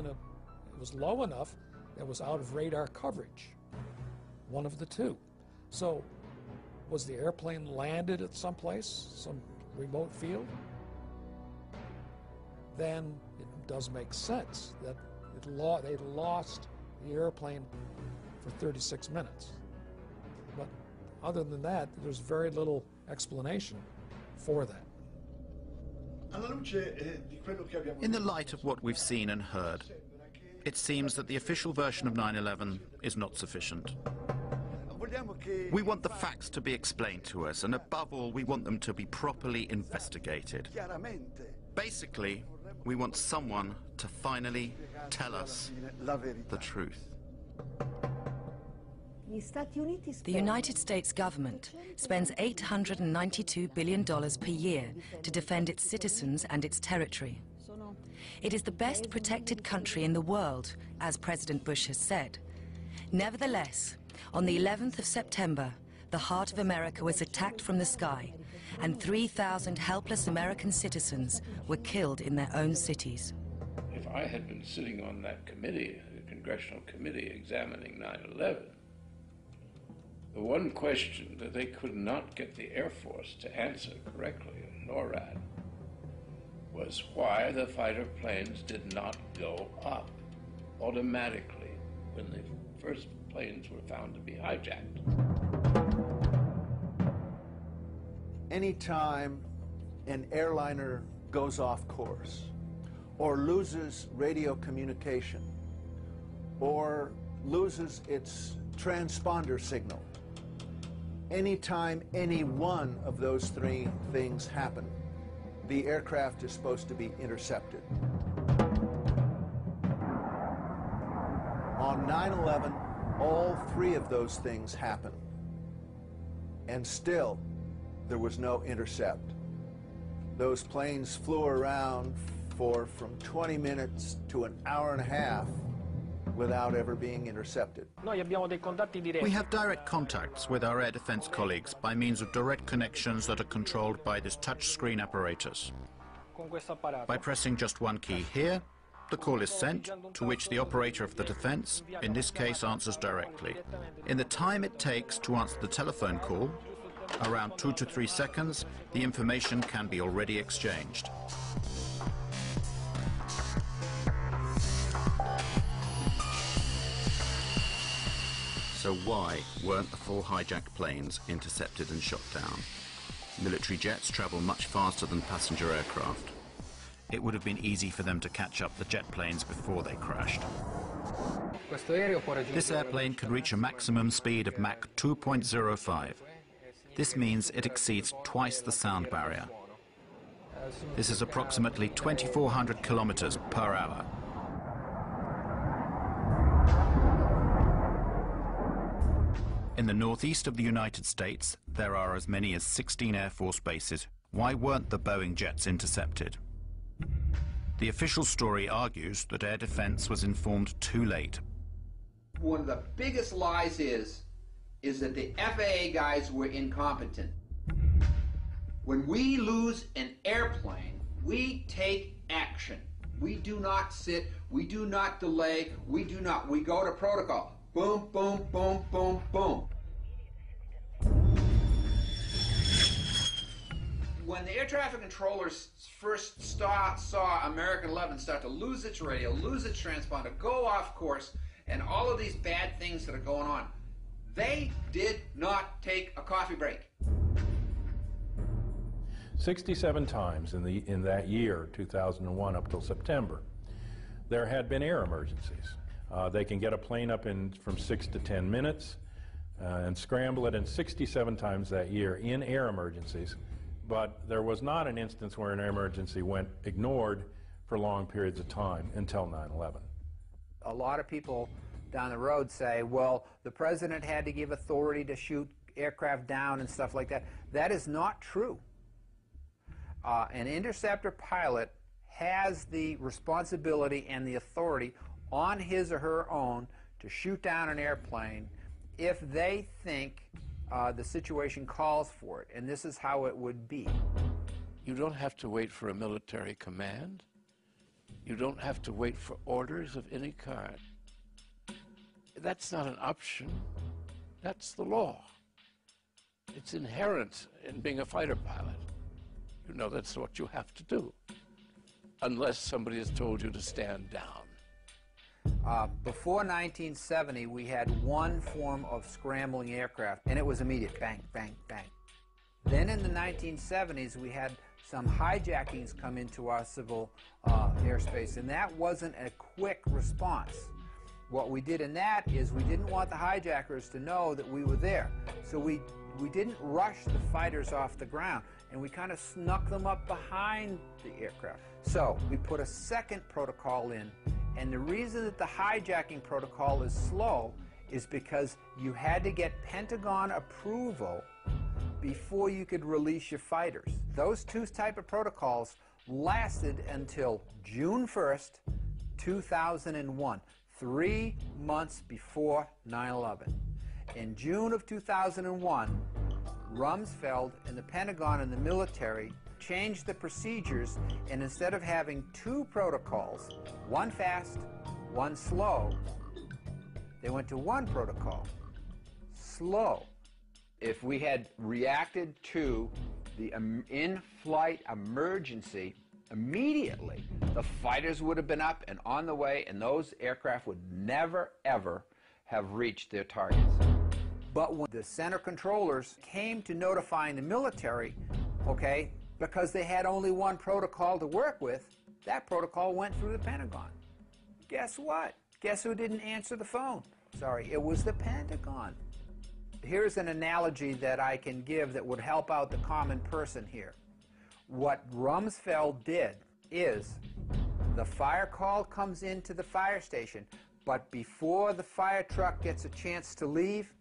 low enough that it was out of radar coverage. One of the two. So, was the airplane landed at some place, some remote field? Then it does make sense that they lost the airplane for 36 minutes. But other than that, there's very little explanation for that. In the light of what we've seen and heard, it seems that the official version of 9/11 is not sufficient. We want the facts to be explained to us, and above all, we want them to be properly investigated. Basically, we want someone to finally tell us the truth. The United States government spends $892 billion per year to defend its citizens and its territory. It is the best protected country in the world, as President Bush has said. Nevertheless, on the 11th of September, the heart of America was attacked from the sky, and 3,000 helpless American citizens were killed in their own cities. If I had been sitting on that committee, the congressional committee examining 9/11, the one question that they could not get the Air Force to answer correctly, NORAD, was why the fighter planes did not go up automatically when the first planes were found to be hijacked. Anytime an airliner goes off course or loses radio communication or loses its transponder signal, anytime any one of those three things happen, the aircraft is supposed to be intercepted. On 9/11, all three of those things happened, and still there was no intercept. Those planes flew around for from 20 minutes to an hour and a half without ever being intercepted. We have direct contacts with our air defense colleagues by means of direct connections that are controlled by this touchscreen apparatus. By pressing just one key here, the call is sent, to which the operator of the defense, in this case, answers directly. In the time it takes to answer the telephone call, around 2 to 3 seconds, the information can be already exchanged. So why weren't the 4 hijacked planes intercepted and shot down? Military jets travel much faster than passenger aircraft. It would have been easy for them to catch up the jet planes before they crashed. This airplane can reach a maximum speed of Mach 2.05. This means it exceeds twice the sound barrier. This is approximately 2,400 kilometers per hour. In the northeast of the United States, there are as many as 16 Air Force bases. Why weren't the Boeing jets intercepted? The official story argues that air defense was informed too late. One of the biggest lies is that the FAA guys were incompetent. When we lose an airplane, we take action. We do not sit, we do not delay, we go to protocol. Boom, boom, boom, boom, boom. When the air traffic controllers first saw American 11 start to lose its radio, lose its transponder, go off course, and all of these bad things that are going on, they did not take a coffee break. 67 times in that year, 2001, up till September, there had been air emergencies. They can get a plane up in from 6 to 10 minutes and scramble it, and 67 times that year in air emergencies. But there was not an instance where an air emergency went ignored for long periods of time until 9/11. A lot of people down the road say, well, the president had to give authority to shoot aircraft down and stuff like that. That is not true. An interceptor pilot has the responsibility and the authority on his or her own to shoot down an airplane if they think the situation calls for it, and this is how it would be. You don't have to wait for a military command. You don't have to wait for orders of any kind. That's not an option. That's the law. It's inherent in being a fighter pilot. You know that's what you have to do, unless somebody has told you to stand down. Before 1970, we had one form of scrambling aircraft, and it was immediate, bang, bang, bang. Then in the 1970s, we had some hijackings come into our civil airspace, and that wasn't a quick response. What we did in that is we didn't want the hijackers to know that we were there, so we didn't rush the fighters off the ground, and we kind of snuck them up behind the aircraft. So we put a second protocol in, and the reason that the hijacking protocol is slow is because you had to get Pentagon approval before you could release your fighters. Those two type of protocols lasted until June 1st, 2001, 3 months before 9/11. In June of 2001, Rumsfeld and the Pentagon and the military changed the procedures, and instead of having two protocols, one fast, one slow, they went to one protocol, slow. If we had reacted to the in-flight emergency immediately, the fighters would have been up and on the way, and those aircraft would never, ever have reached their targets. But when the center controllers came to notifying the military, okay, because they had only one protocol to work with, that protocol went through the Pentagon. Guess what? Guess who didn't answer the phone? Sorry, it was the Pentagon. Here's an analogy that I can give that would help out the common person here. What Rumsfeld did is the fire call comes into the fire station, but before the fire truck gets a chance to leave,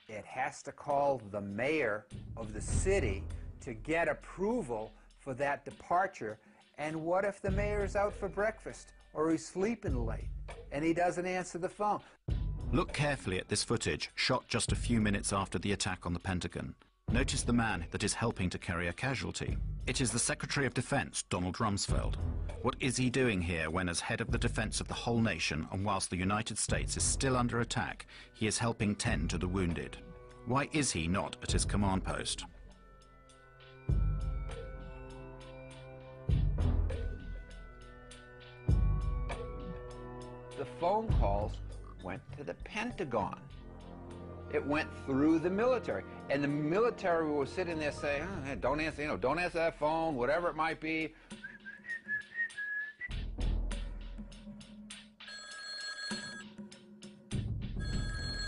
it has to call the mayor of the city to get approval for that departure. And what if the mayor's out for breakfast or he's sleeping late and he doesn't answer the phone? Look carefully at this footage, shot just a few minutes after the attack on the Pentagon. Notice the man that is helping to carry a casualty. It is the Secretary of Defense, Donald Rumsfeld. What is he doing here when, as head of the defense of the whole nation, and whilst the United States is still under attack, he is helping tend to the wounded? Why is he not at his command post? The phone calls went to the Pentagon. It went through the military, and the military was sitting there saying, oh, hey, don't answer, don't answer that phone, whatever it might be.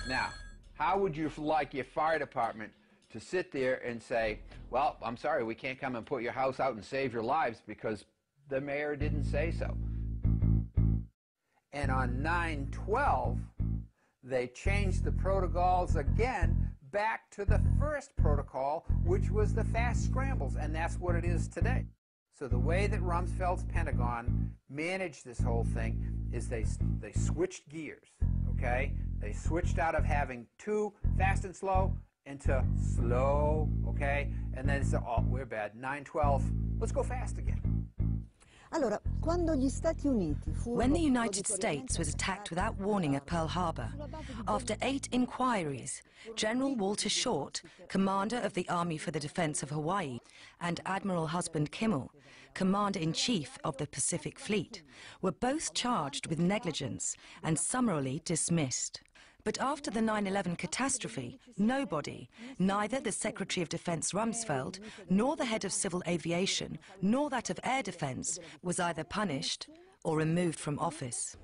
Now, how would you like your fire department to sit there and say, well, I'm sorry, we can't come and put your house out and save your lives because the mayor didn't say so? And on 9/12, they changed the protocols again back to the first protocol, which was the fast scrambles, and that's what it is today. So the way that Rumsfeld's Pentagon managed this whole thing is they switched gears, okay? They switched out of having two fast and slow into slow, okay? And then they said, oh, we're bad, 9/12, let's go fast again. When the United States was attacked without warning at Pearl Harbor, after 8 inquiries, General Walter Short, commander of the Army for the Defense of Hawaii, and Admiral Husband Kimmel, commander-in-chief of the Pacific Fleet, were both charged with negligence and summarily dismissed. But after the 9/11 catastrophe, nobody, neither the Secretary of Defense Rumsfeld, nor the head of civil aviation, nor that of air defense, was either punished or removed from office.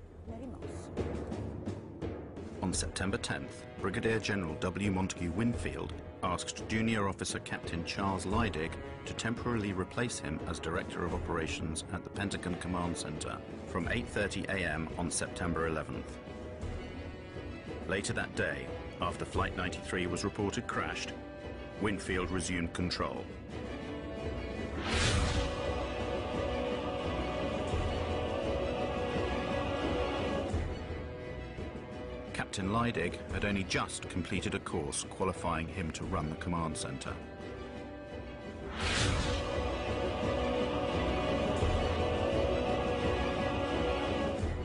On September 10th, Brigadier General W. Montague Winfield asked Junior Officer Captain Charles Leidig to temporarily replace him as Director of Operations at the Pentagon Command Center from 8:30 a.m. on September 11th. Later that day, after Flight 93 was reported crashed, Winfield resumed control. Captain Leidig had only just completed a course qualifying him to run the command center.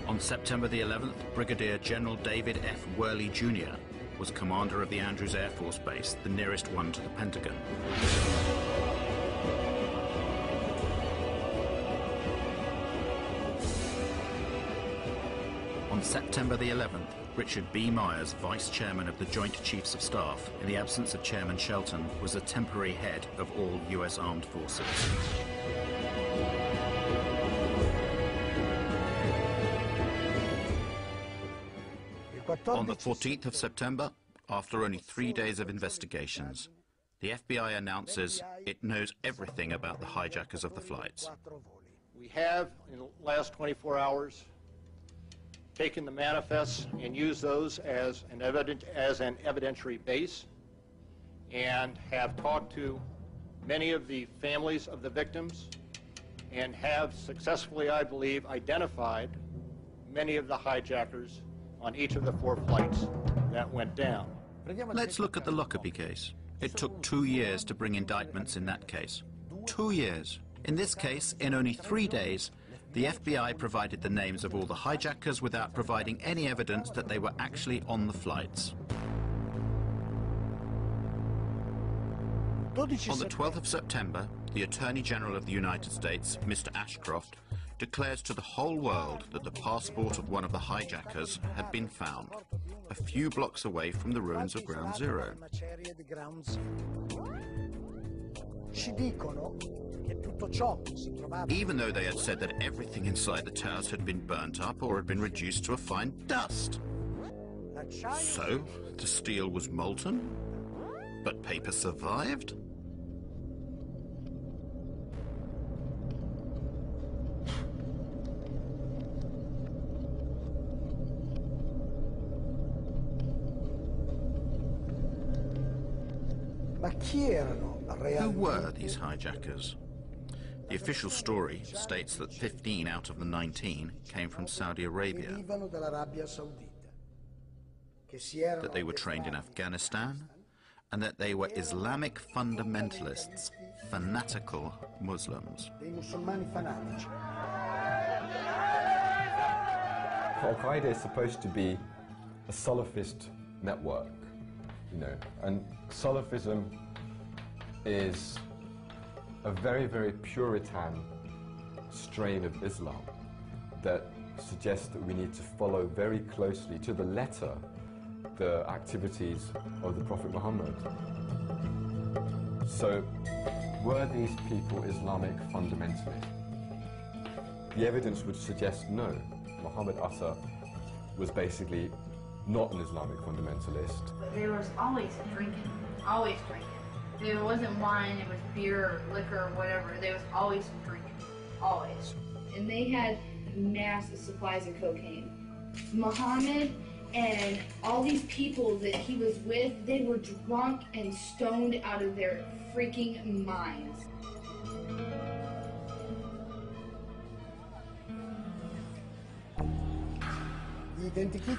On September the 11th, Brigadier General David F. Worley, Jr. was commander of the Andrews Air Force Base, the nearest one to the Pentagon. On September the 11th, Richard B. Myers, Vice Chairman of the Joint Chiefs of Staff, in the absence of Chairman Shelton, was the temporary head of all U.S. Armed Forces. On the 14th of September, after only 3 days of investigations, the FBI announces it knows everything about the hijackers of the flights. We have, in the last 24 hours, taken the manifests and used those as an evidentiary base, and have talked to many of the families of the victims, and have successfully, I believe, identified many of the hijackers on each of the 4 flights that went down. Let's look at the Lockerbie case. It took 2 years to bring indictments in that case. 2 years. In this case, in only 3 days, the FBI provided the names of all the hijackers without providing any evidence that they were actually on the flights. On the 12th of September, the Attorney General of the United States, Mr. Ashcroft, declares to the whole world that the passport of one of the hijackers had been found, a few blocks away from the ruins of Ground Zero. Even though they had said that everything inside the towers had been burnt up or had been reduced to a fine dust. So, the steel was molten, but paper survived? Who were these hijackers? The official story states that 15 out of the 19 came from Saudi Arabia, that they were trained in Afghanistan, and that they were Islamic fundamentalists, fanatical Muslims. Al-Qaeda is supposed to be a Salafist network, you know, and Salafism is a very, very Puritan strain of Islam that suggests that we need to follow very closely, to the letter, the activities of the Prophet Muhammad. So, were these people Islamic fundamentalists? The evidence would suggest no. Muhammad Atta was basically not an Islamic fundamentalist. There was always drinking, always drinking. There wasn't wine, it was beer or liquor or whatever. There was always drinking, always. And they had massive supplies of cocaine. Muhammad and all these people that he was with, they were drunk and stoned out of their freaking minds.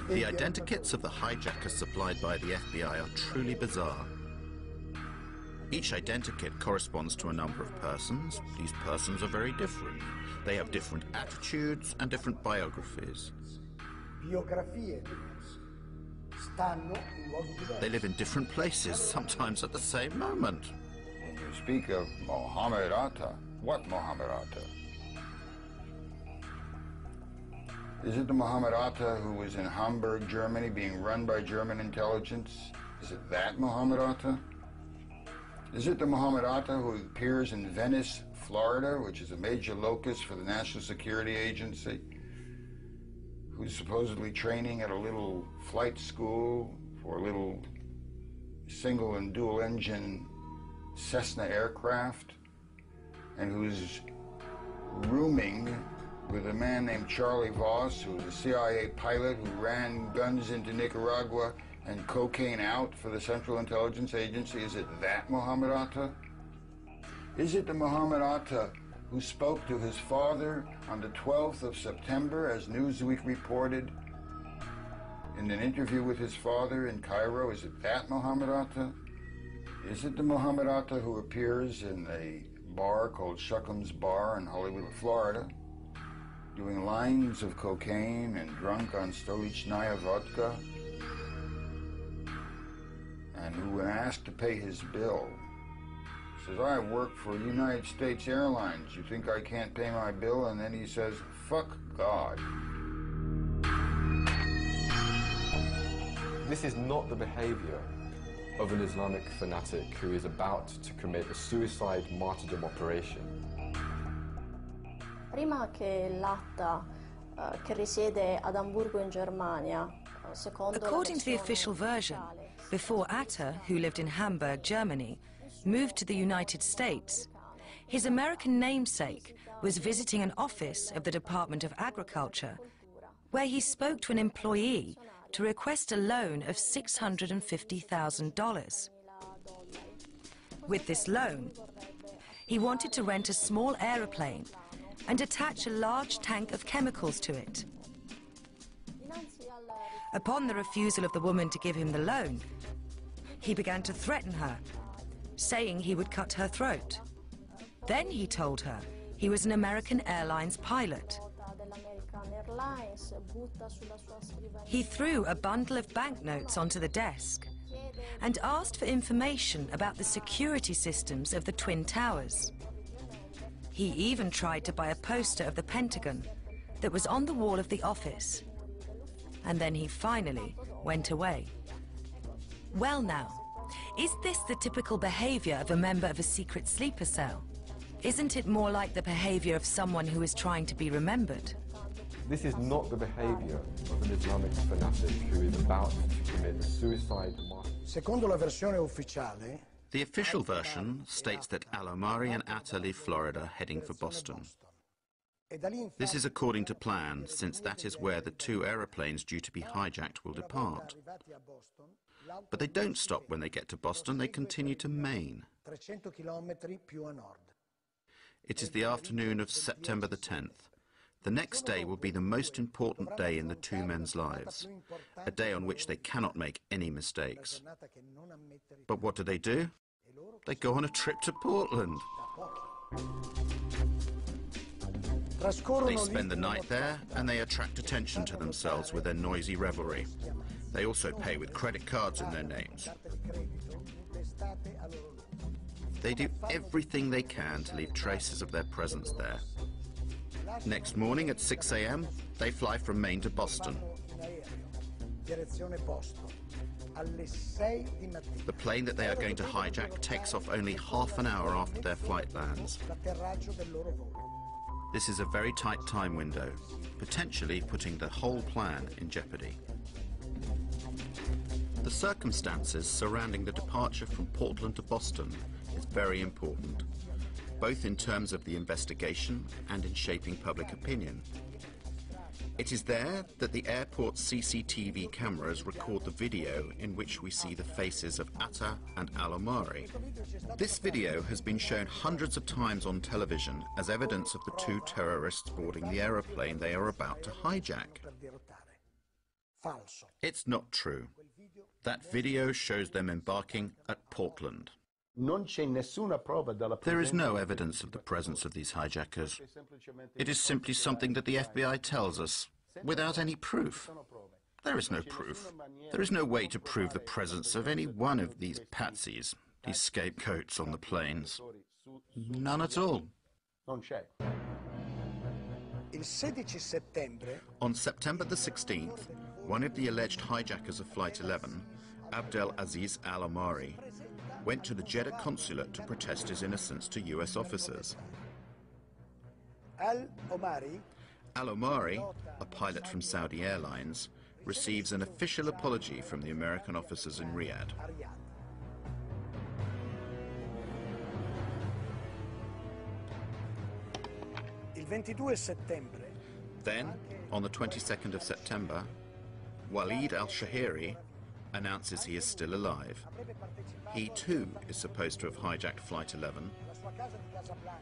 The identikits of the hijackers supplied by the FBI are truly bizarre. Each identikit corresponds to a number of persons. These persons are very different. They have different attitudes and different biographies. They live in different places, sometimes at the same moment. When you speak of Mohammed Atta, what Mohammed Atta? Is it the Mohammed Atta who was in Hamburg, Germany, being run by German intelligence? Is it that Mohammed Atta? Is it the Mohammed Atta who appears in Venice, Florida, which is a major locus for the National Security Agency, who's supposedly training at a little flight school for a little single and dual engine Cessna aircraft, and who's rooming with a man named Charlie Voss, who was a CIA pilot who ran guns into Nicaragua and cocaine out for the Central Intelligence Agency? Is it that Mohammed Atta? Is it the Mohammed Atta who spoke to his father on the 12th of September, as Newsweek reported, in an interview with his father in Cairo? Is it that Mohammed Atta? Is it the Mohammed Atta who appears in a bar called Shuckham's Bar in Hollywood, Florida, doing lines of cocaine and drunk on Stolichnaya vodka, and who, when asked to pay his bill, says, I work for United States Airlines, you think I can't pay my bill? And then he says, fuck God. This is not the behavior of an Islamic fanatic who is about to commit a suicide martyrdom operation. Prima che l'Atta che risiede ad Amburgo in Germania, according to the official version, before Atta, who lived in Hamburg, Germany, moved to the United States, his American namesake was visiting an office of the Department of Agriculture, where he spoke to an employee to request a loan of $650,000. With this loan, he wanted to rent a small aeroplane and attach a large tank of chemicals to it. Upon the refusal of the woman to give him the loan, he began to threaten her, saying he would cut her throat. Then he told her he was an American Airlines pilot. He threw a bundle of banknotes onto the desk and asked for information about the security systems of the Twin Towers. He even tried to buy a poster of the Pentagon that was on the wall of the office. And then he finally went away. Well now, is this the typical behavior of a member of a secret sleeper cell? Isn't it more like the behavior of someone who is trying to be remembered? This is not the behavior of an Islamic fanatic who is about to commit a suicide. Secondo la versione ufficiale, The official version states that Al-Omari and Atta leave Florida heading for Boston. This is according to plan, since that is where the two aeroplanes due to be hijacked will depart. But they don't stop when they get to Boston, they continue to Maine. 300 chilometri più a nord. It is the afternoon of September the 10th. The next day will be the most important day in the two men's lives, a day on which they cannot make any mistakes. But what do? They go on a trip to Portland. They spend the night there and they attract attention to themselves with their noisy revelry. They also pay with credit cards in their names. They do everything they can to leave traces of their presence there. Next morning at 6 a.m., they fly from Maine to Boston. The plane that they are going to hijack takes off only half an hour after their flight lands. This is a very tight time window, potentially putting the whole plan in jeopardy. The circumstances surrounding the departure from Portland to Boston is very important, both in terms of the investigation and in shaping public opinion. It is there that the airport's CCTV cameras record the video in which we see the faces of Atta and Al-Omari. This video has been shown hundreds of times on television as evidence of the two terrorists boarding the aeroplane they are about to hijack. It's not true. That video shows them embarking at Portland. There is no evidence of the presence of these hijackers. It is simply something that the FBI tells us, without any proof. There is no proof. There is no way to prove the presence of any one of these patsies, these scapegoats on the planes. None at all. On September the 16th, one of the alleged hijackers of Flight 11, Abdel Aziz Al-Omari, went to the Jeddah consulate to protest his innocence to US officers. Al-Omari, a pilot from Saudi Airlines, receives an official apology from the American officers in Riyadh. Then, on the 22nd of September, Walid al-Shahiri announces he is still alive. He too is supposed to have hijacked Flight 11.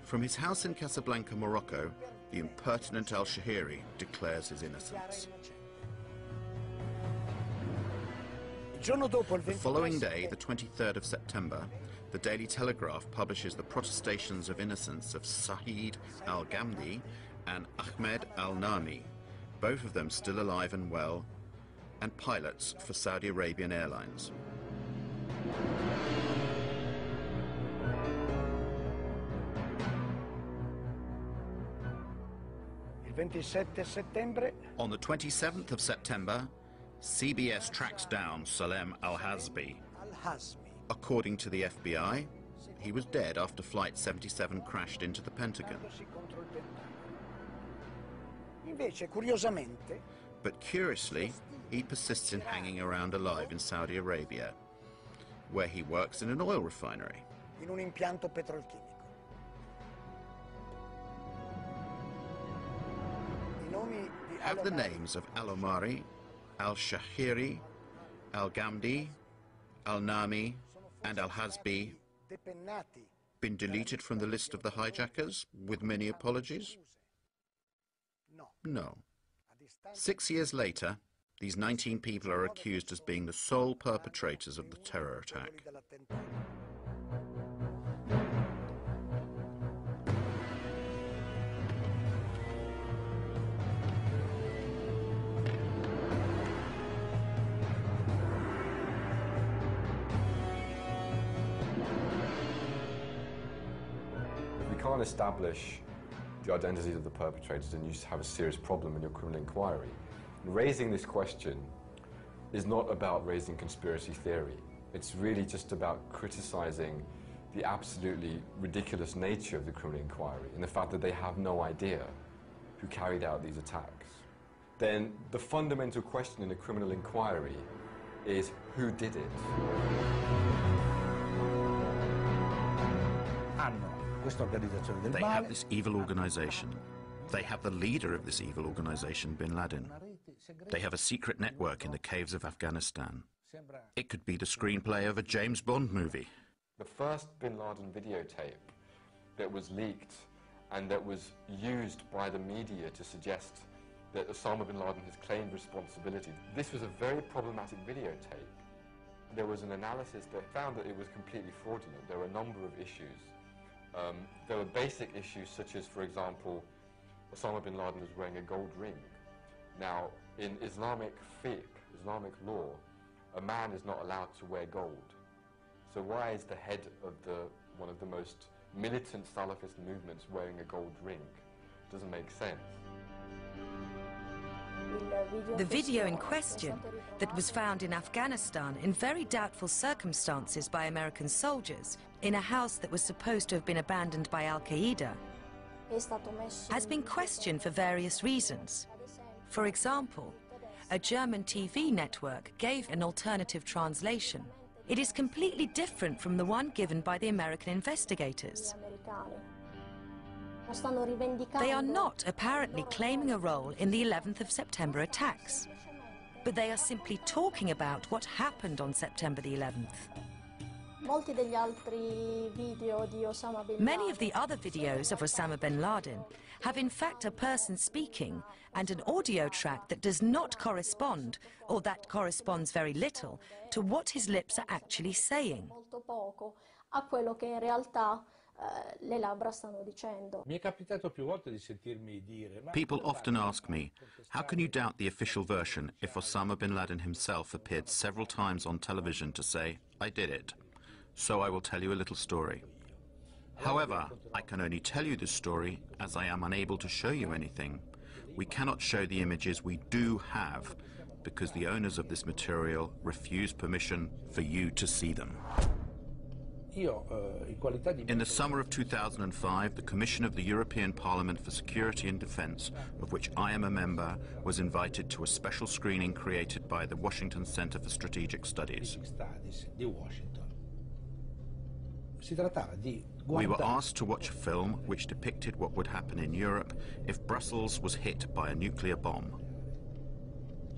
From his house in Casablanca, Morocco, the impertinent al-Shahiri declares his innocence. The following day, the 23rd of September, the Daily Telegraph publishes the protestations of innocence of Saeed al-Ghamdi and Ahmed al-Nami, both of them still alive and well, and pilots for Saudi Arabian Airlines. On the 27th of September, CBS tracks down Salem al-Hazbi. According to the FBI, he was dead after Flight 77 crashed into the Pentagon. But curiously, he persists in hanging around alive in Saudi Arabia, where he works in an oil refinery. Have the names of Al-Omari, al-Shahiri, al-Ghamdi, al-Nami, and al-Hazbi been deleted from the list of the hijackers, with many apologies? No. 6 years later, these 19 people are accused as being the sole perpetrators of the terror attack. We can't establish the identities of the perpetrators, then you have a serious problem in your criminal inquiry. Raising this question is not about raising conspiracy theory. It's really just about criticizing the absolutely ridiculous nature of the criminal inquiry and the fact that they have no idea who carried out these attacks. Then the fundamental question in a criminal inquiry is who did it? They have this evil organization. They have the leader of this evil organization, bin Laden. They have a secret network in the caves of Afghanistan. It could be the screenplay of a James Bond movie. The first bin Laden videotape that was leaked and that was used by the media to suggest that Osama bin Laden has claimed responsibility. This was a very problematic videotape. There was an analysis that found that it was completely fraudulent. There were a number of issues. There were basic issues such as, for example, Osama bin Laden was wearing a gold ring. Now, in Islamic fiqh, Islamic law, a man is not allowed to wear gold. So why is the head of one of the most militant Salafist movements wearing a gold ring? Doesn't make sense. The video in question, that was found in Afghanistan in very doubtful circumstances by American soldiers in a house that was supposed to have been abandoned by Al-Qaeda, has been questioned for various reasons. For example, a German TV network gave an alternative translation. It is completely different from the one given by the American investigators. They are not apparently claiming a role in the 11th of September attacks, but they are simply talking about what happened on September the 11th. Many of the other videos of Osama bin Laden have in fact a person speaking and an audio track that does not correspond, or that corresponds very little, to what his lips are actually saying. People often ask me, how can you doubt the official version if Osama bin Laden himself appeared several times on television to say, I did it? So I will tell you a little story. However, I can only tell you this story as I am unable to show you anything. We cannot show the images we do have because the owners of this material refuse permission for you to see them. In the summer of 2005, the Commission of the European Parliament for Security and Defence, of which I am a member, was invited to a special screening created by the Washington Center for Strategic Studies. We were asked to watch a film which depicted what would happen in Europe if Brussels was hit by a nuclear bomb.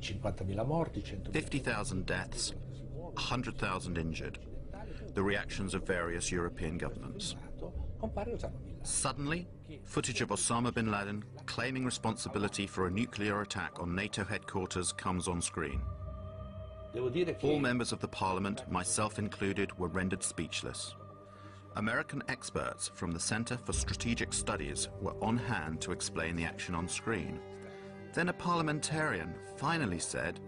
50,000 deaths, 100,000 injured. The reactions of various European governments. Suddenly, footage of Osama bin Laden claiming responsibility for a nuclear attack on NATO headquarters comes on screen. All members of the parliament, myself included, were rendered speechless. American experts from the Center for Strategic Studies were on hand to explain the action on screen. Then a parliamentarian finally said,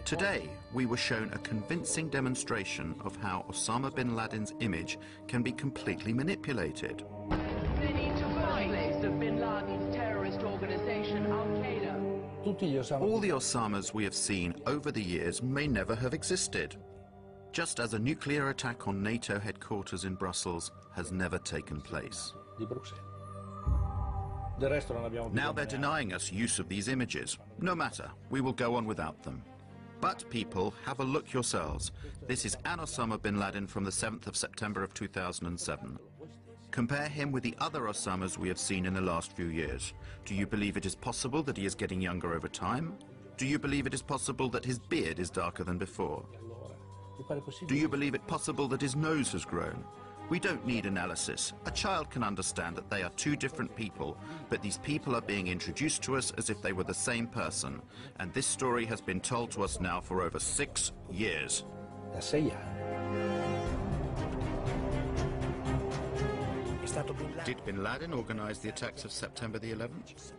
today, we were shown a convincing demonstration of how Osama bin Laden's image can be completely manipulated. They need to fight the bin Laden's terrorist organization, Al-Qaeda. All the Osamas we have seen over the years may never have existed, just as a nuclear attack on NATO headquarters in Brussels has never taken place. Now they're denying us use of these images. No matter, we will go on without them. But people, have a look yourselves. This is an Osama bin Laden from the 7th of September of 2007. Compare him with the other Osamas we have seen in the last few years. Do you believe it is possible that he is getting younger over time? Do you believe it is possible that his beard is darker than before? Do you believe it possible that his nose has grown? We don't need analysis. A child can understand that they are two different people, but these people are being introduced to us as if they were the same person. And this story has been told to us now for over 6 years. Did bin Laden organize the attacks of September the 11th?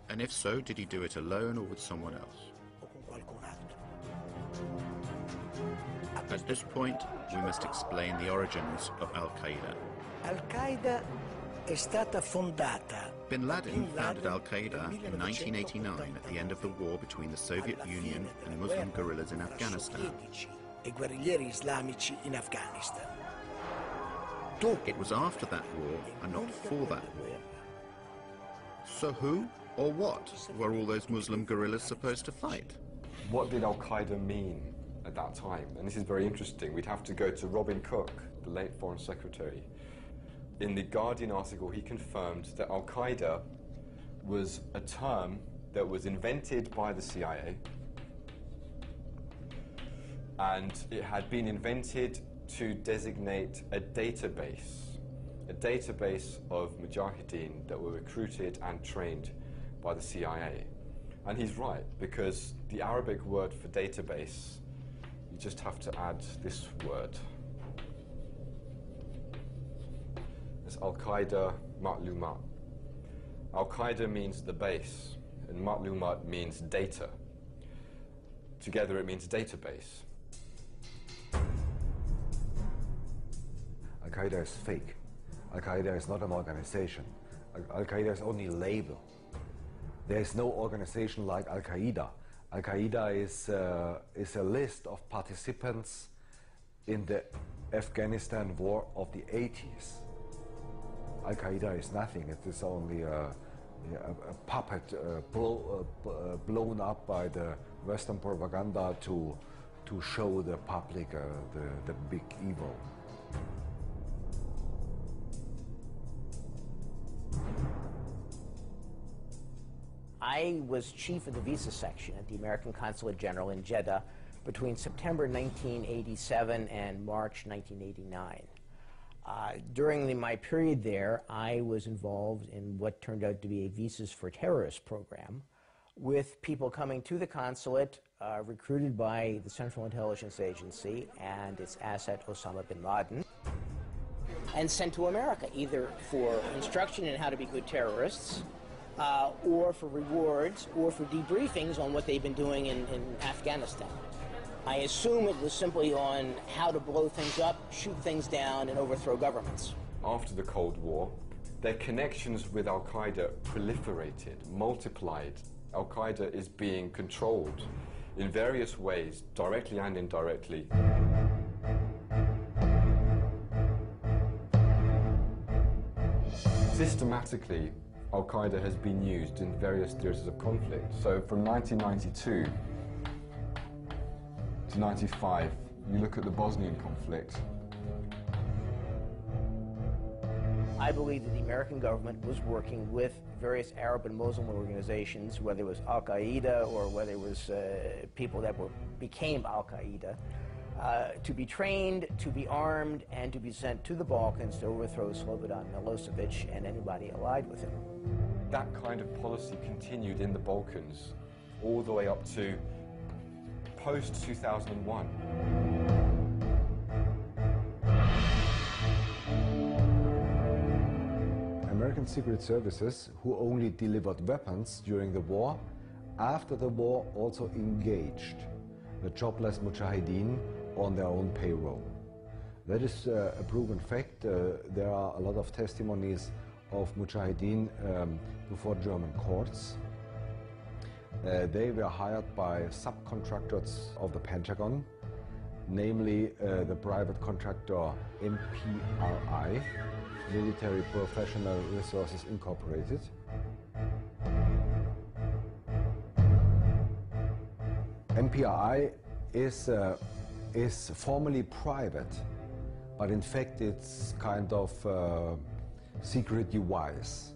And if so, did he do it alone or with someone else? At this point, we must explain the origins of Al-Qaeda. Al-Qaeda è stata fondata. Bin Laden founded Al-Qaeda in 1989 at the end of the war between the Soviet Union and Muslim guerrillas in Afghanistan. E guerriglieri islamici in Afghanistan. It was after that war and not for that war. So who or what were all those Muslim guerrillas supposed to fight? What did Al-Qaeda mean at that time? And this is very interesting. We'd have to go to Robin Cook, the late Foreign Secretary. In the Guardian article, he confirmed that Al-Qaeda was a term that was invented by the CIA, and it had been invented to designate a database of mujahideen that were recruited and trained by the CIA. And he's right, because the Arabic word for database, you just have to add this word. It's Al-Qaeda Ma'lumat. Al-Qaeda means the base, and Ma'lumat means data. Together it means database. Al-Qaeda is fake. Al-Qaeda is not an organization. Al-Qaeda is only a label. There is no organization like Al-Qaeda. Al-Qaeda is a list of participants in the Afghanistan war of the 80s. Al-Qaeda is nothing. It is only a puppet blown up by the Western propaganda to show the public the big evil. I was chief of the visa section at the American Consulate General in Jeddah between September 1987 and March 1989. During my period there, I was involved in what turned out to be a Visas for Terrorists program with people coming to the consulate recruited by the Central Intelligence Agency and its asset Osama bin Laden and sent to America, either for instruction in how to be good terrorists or for rewards or for debriefings on what they've been doing in Afghanistan. I assume it was simply on how to blow things up, shoot things down, and overthrow governments. After the Cold War, their connections with Al-Qaeda proliferated, multiplied. Al-Qaeda is being controlled in various ways, directly and indirectly. Systematically, Al-Qaeda has been used in various theaters of conflict. So from 1992 to 95, you look at the Bosnian conflict. I believe that the American government was working with various Arab and Muslim organizations, whether it was Al-Qaeda or whether it was people that became Al-Qaeda, to be trained, to be armed, and to be sent to the Balkans to overthrow Slobodan Milosevic and anybody allied with him. That kind of policy continued in the Balkans all the way up to post-2001. American Secret Services, who only delivered weapons during the war, after the war also engaged the jobless mujahideen on their own payroll. That is a proven fact. There are a lot of testimonies of mujahideen before German courts. They were hired by subcontractors of the Pentagon, namely the private contractor MPRI, Military Professional Resources Incorporated. MPRI is formally private, but in fact it's kind of secret device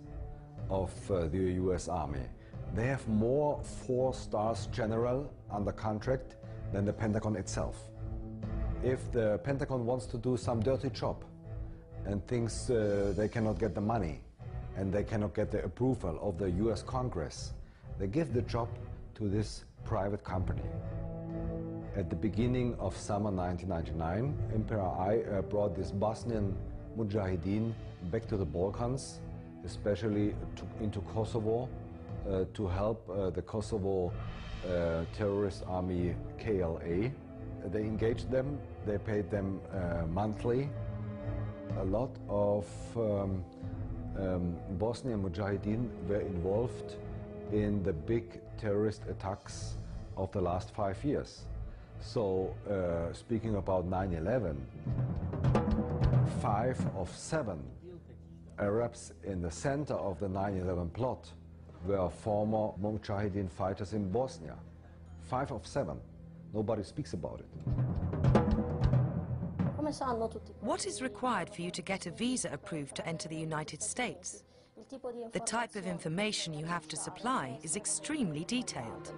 of the US Army. They have more 4-star general under contract than the Pentagon itself. If the Pentagon wants to do some dirty job and thinks they cannot get the money and they cannot get the approval of the US Congress, they give the job to this private company. At the beginning of summer 1999, MPRI brought this Bosnian mujahideen back to the Balkans, especially into Kosovo, to help the Kosovo terrorist army KLA. They engaged them, they paid them monthly, A lot of Bosnian Mujahideen were involved in the big terrorist attacks of the last 5 years. So, speaking about 9/11, 5 of 7 Arabs in the center of the 9/11 plot were former Mujahideen fighters in Bosnia. 5 of 7. Nobody speaks about it. What is required for you to get a visa approved to enter the United States? The type of information you have to supply is extremely detailed.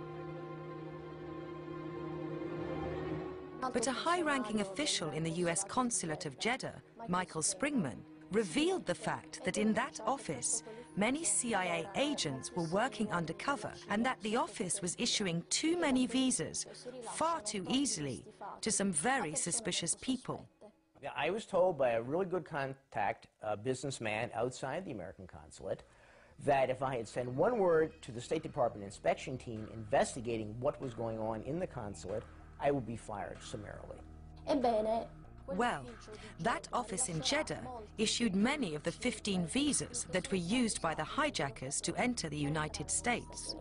But a high-ranking official in the US consulate of Jeddah, Michael Springman, revealed the fact that in that office, many CIA agents were working undercover and that the office was issuing too many visas far too easily to some very suspicious people. I was told by a really good contact, a businessman outside the American consulate, that if I had sent one word to the State Department inspection team investigating what was going on in the consulate, I would be fired summarily. Well, that office in Jeddah issued many of the 15 visas that were used by the hijackers to enter the United States.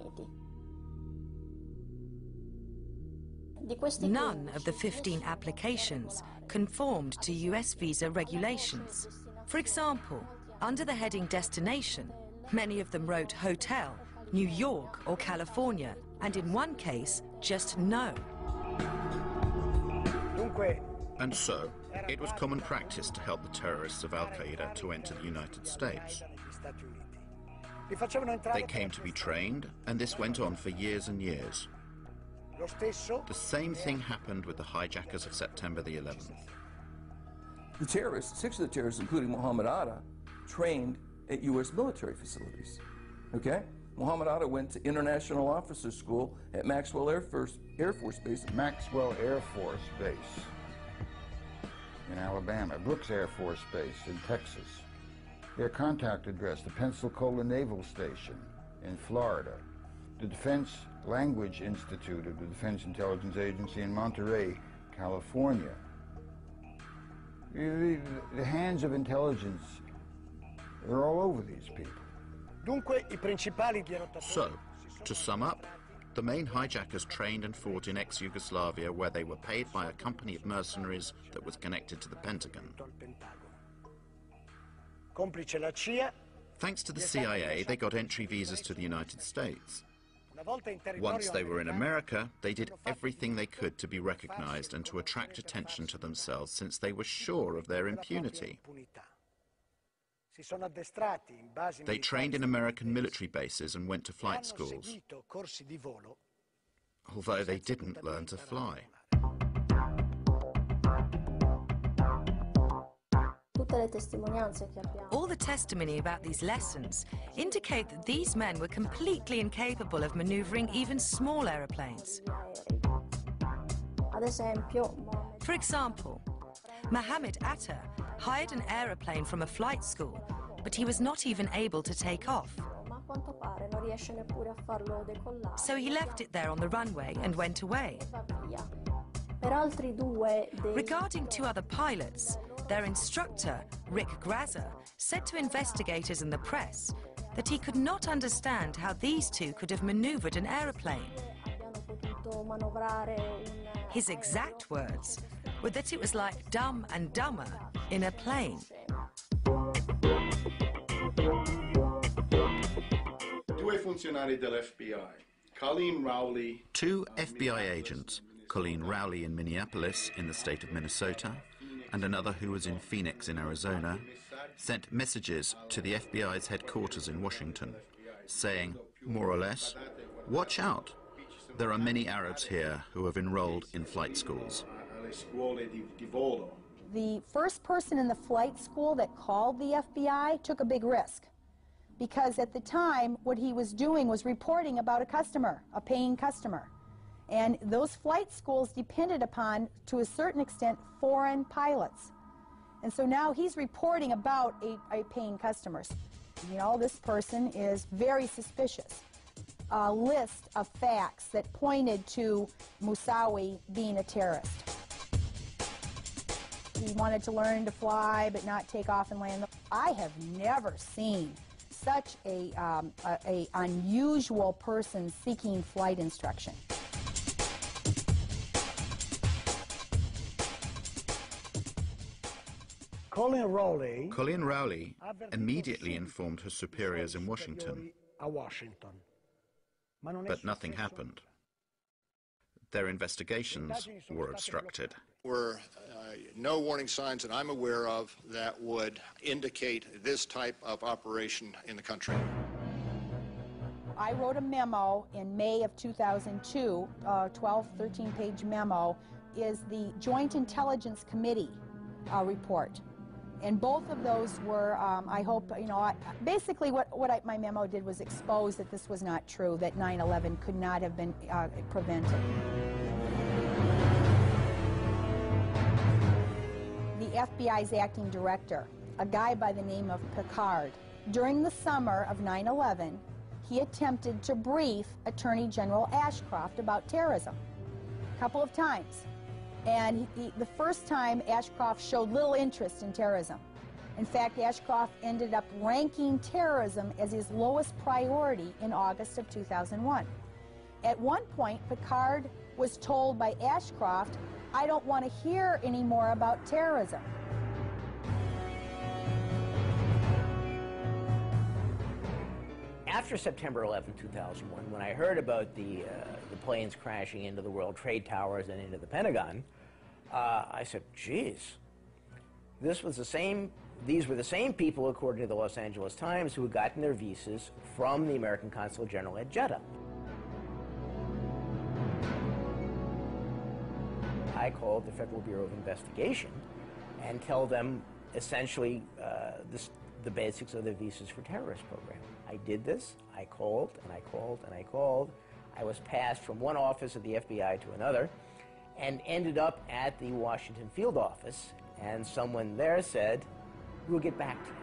None of the 15 applications conformed to US visa regulations. For example, under the heading Destination, many of them wrote Hotel, New York or California, and in one case, just no. And so, it was common practice to help the terrorists of Al-Qaeda to enter the United States. They came to be trained, and this went on for years and years. The same thing happened with the hijackers of September the 11th. The terrorists, 6 of the terrorists, including Muhammad Atta, trained at U.S. military facilities. Okay? Muhammad Atta went to International Officers School at Maxwell Air Force Base. Maxwell Air Force Base in Alabama, Brooks Air Force Base in Texas. Their contact address, the Pensacola Naval Station in Florida, the Defense Language Institute of the Defense Intelligence Agency in Monterey, California. The hands of intelligence are all over these people. So, to sum up, the main hijackers trained and fought in ex-Yugoslavia, where they were paid by a company of mercenaries that was connected to the Pentagon. Thanks to the CIA, they got entry visas to the United States. Once they were in America, they did everything they could to be recognized and to attract attention to themselves, since they were sure of their impunity. They trained in American military bases and went to flight schools, although they didn't learn to fly. All the testimony about these lessons indicate that these men were completely incapable of maneuvering even small aeroplanes. For example, Mohammed Atta hired an aeroplane from a flight school, but he was not even able to take off. So he left it there on the runway and went away. Regarding 2 other pilots, their instructor, Rick Grazer, said to investigators and the press that he could not understand how these 2 could have maneuvered an aeroplane. His exact words were that it was like Dumb and Dumber in a plane. Two FBI agents, Colleen Rowley in Minneapolis in the state of Minnesota, and another who was in Phoenix in Arizona, sent messages to the FBI's headquarters in Washington, saying, more or less, watch out, there are many Arabs here who have enrolled in flight schools. The first person in the flight school that called the FBI took a big risk, because at the time what he was doing was reporting about a customer, a paying customer. And those flight schools depended upon, to a certain extent, foreign pilots. And so now he's reporting about a paying customer. You know, this person is very suspicious. A list of facts that pointed to Moussaoui being a terrorist. He wanted to learn to fly but not take off and land. I have never seen such a unusual person seeking flight instruction. Colin Rowley immediately informed her superiors in Washington, but nothing happened. Their investigations were obstructed. There were no warning signs that I'm aware of that would indicate this type of operation in the country. I wrote a memo in May of 2002, 12, 13-page memo, is the Joint Intelligence Committee report. And both of those were, I hope, you know, basically what my memo did was expose that this was not true, that 9/11 could not have been prevented. The FBI's acting director, a guy by the name of Picard, during the summer of 9/11, he attempted to brief Attorney General Ashcroft about terrorism a couple of times. And the first time, Ashcroft showed little interest in terrorism. In fact, Ashcroft ended up ranking terrorism as his lowest priority in August of 2001. At one point, Picard was told by Ashcroft, "I don't want to hear any more about terrorism." After September 11, 2001, when I heard about the planes crashing into the World Trade Towers and into the Pentagon, I said, geez, these were the same people, according to the Los Angeles Times, who had gotten their visas from the American Consulate General at Jeddah. I called the Federal Bureau of Investigation and tell them essentially the basics of the Visas for Terrorists program. I did this. I called and I called and I called. I was passed from one office of the FBI to another and ended up at the Washington field office, and someone there said, "We'll get back to you."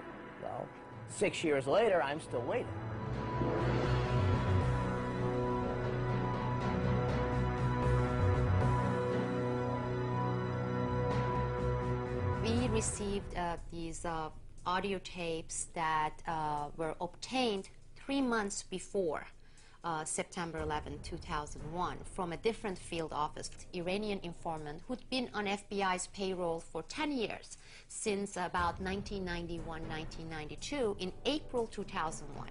Well, 6 years later, I'm still waiting. We received these audio tapes that were obtained 3 months before September 11, 2001, from a different field office, Iranian informant who'd been on FBI's payroll for 10 years, since about 1991, 1992, in April 2001.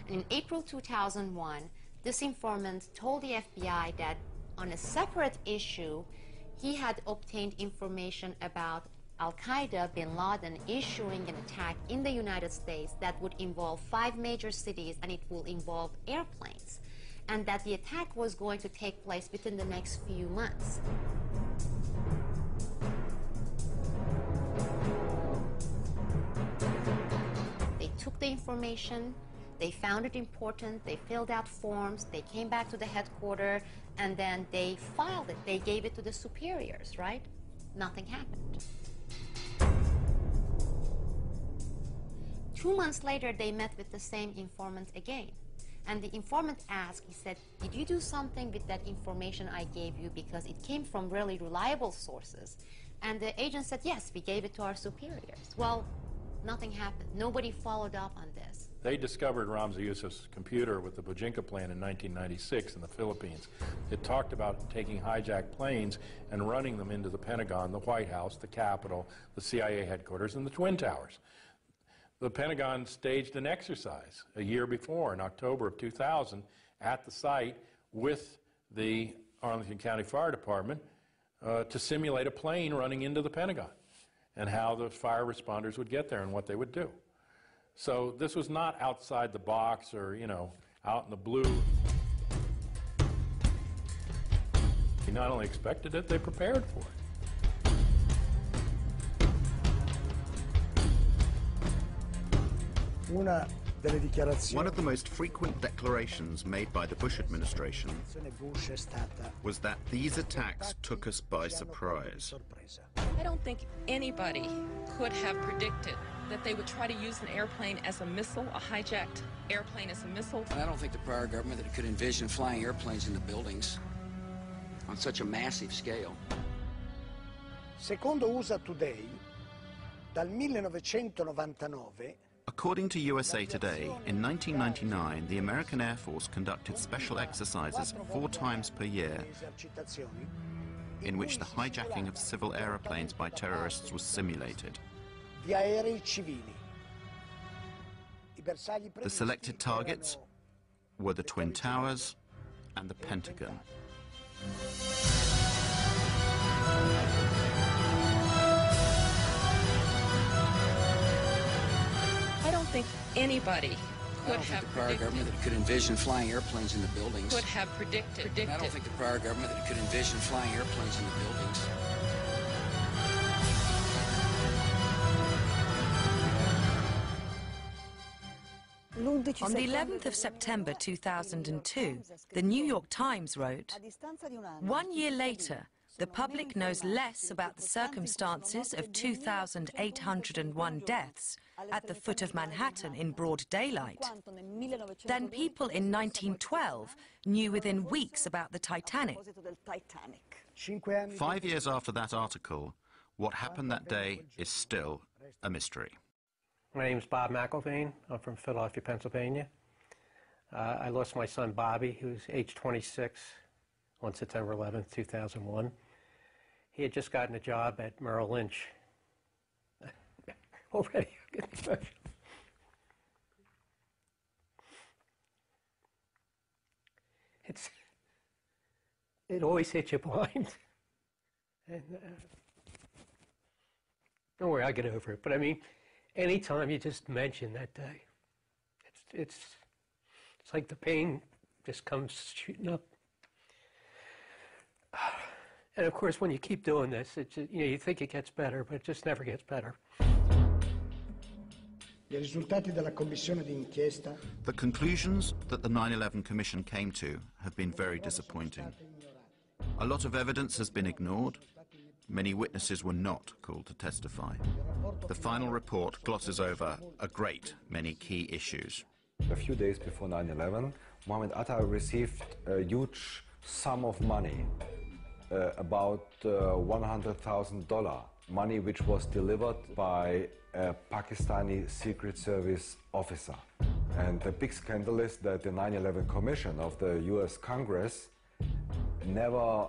And in April 2001, this informant told the FBI that on a separate issue, he had obtained information about Al-Qaeda, bin Laden, issuing an attack in the United States that would involve 5 major cities, and it will involve airplanes, and that the attack was going to take place within the next few months. They took the information, they found it important, they filled out forms, they came back to the headquarters, and then they filed it. They gave it to the superiors, right? Nothing happened. 2 months later, they met with the same informant again. And the informant asked, he said, "Did you do something with that information I gave you, because it came from really reliable sources?" And the agent said, "Yes, we gave it to our superiors." Well, nothing happened. Nobody followed up on this. They discovered Ramzi Youssef's computer with the Bojinka plan in 1996 in the Philippines. It talked about taking hijacked planes and running them into the Pentagon, the White House, the Capitol, the CIA headquarters, and the Twin Towers. The Pentagon staged an exercise a year before, in October of 2000, at the site with the Arlington County Fire Department to simulate a plane running into the Pentagon and how the fire responders would get there and what they would do. So this was not outside the box or, you know, out in the blue. They not only expected it, they prepared for it. One of the most frequent declarations made by the Bush administration was that these attacks took us by surprise. I don't think anybody could have predicted that they would try to use an airplane as a missile, a hijacked airplane as a missile. I don't think the prior government that could envision flying airplanes into buildings on such a massive scale. Secondo USA Today, dal 1999, according to USA Today, in 1999, the American Air Force conducted special exercises 4 times per year in which the hijacking of civil aeroplanes by terrorists was simulated. di aerei civili. The selected targets were the Twin Towers and the Pentagon. I don't think anybody I don't think the prior government that could envision flying airplanes in the buildings. could have predicted. I don't think the prior government that could envision flying airplanes in the buildings. On the 11th of September 2002, the New York Times wrote, "1 year later, the public knows less about the circumstances of 2,801 deaths at the foot of Manhattan in broad daylight than people in 1912 knew within weeks about the Titanic." 5 years after that article, what happened that day is still a mystery. My name is Bob McIlvaine. I'm from Philadelphia, Pennsylvania. I lost my son Bobby, who was age 26, on September 11th, 2001. He had just gotten a job at Merrill Lynch. Already, I'm getting emotional. It always hits you blind. And, don't worry, I'll get over it. But I mean, anytime you just mention that day, it's like the pain just comes shooting up. And of course, when you keep doing this, it's, you think it gets better, but it just never gets better. The conclusions that the 9/11 Commission came to have been very disappointing. A lot of evidence has been ignored. Many witnesses were not called to testify. The final report glosses over a great many key issues. A few days before 9/11, Mohammed Atta received a huge sum of money, about $100,000, money which was delivered by a Pakistani Secret Service officer. And the big scandal is that the 9/11 Commission of the US Congress never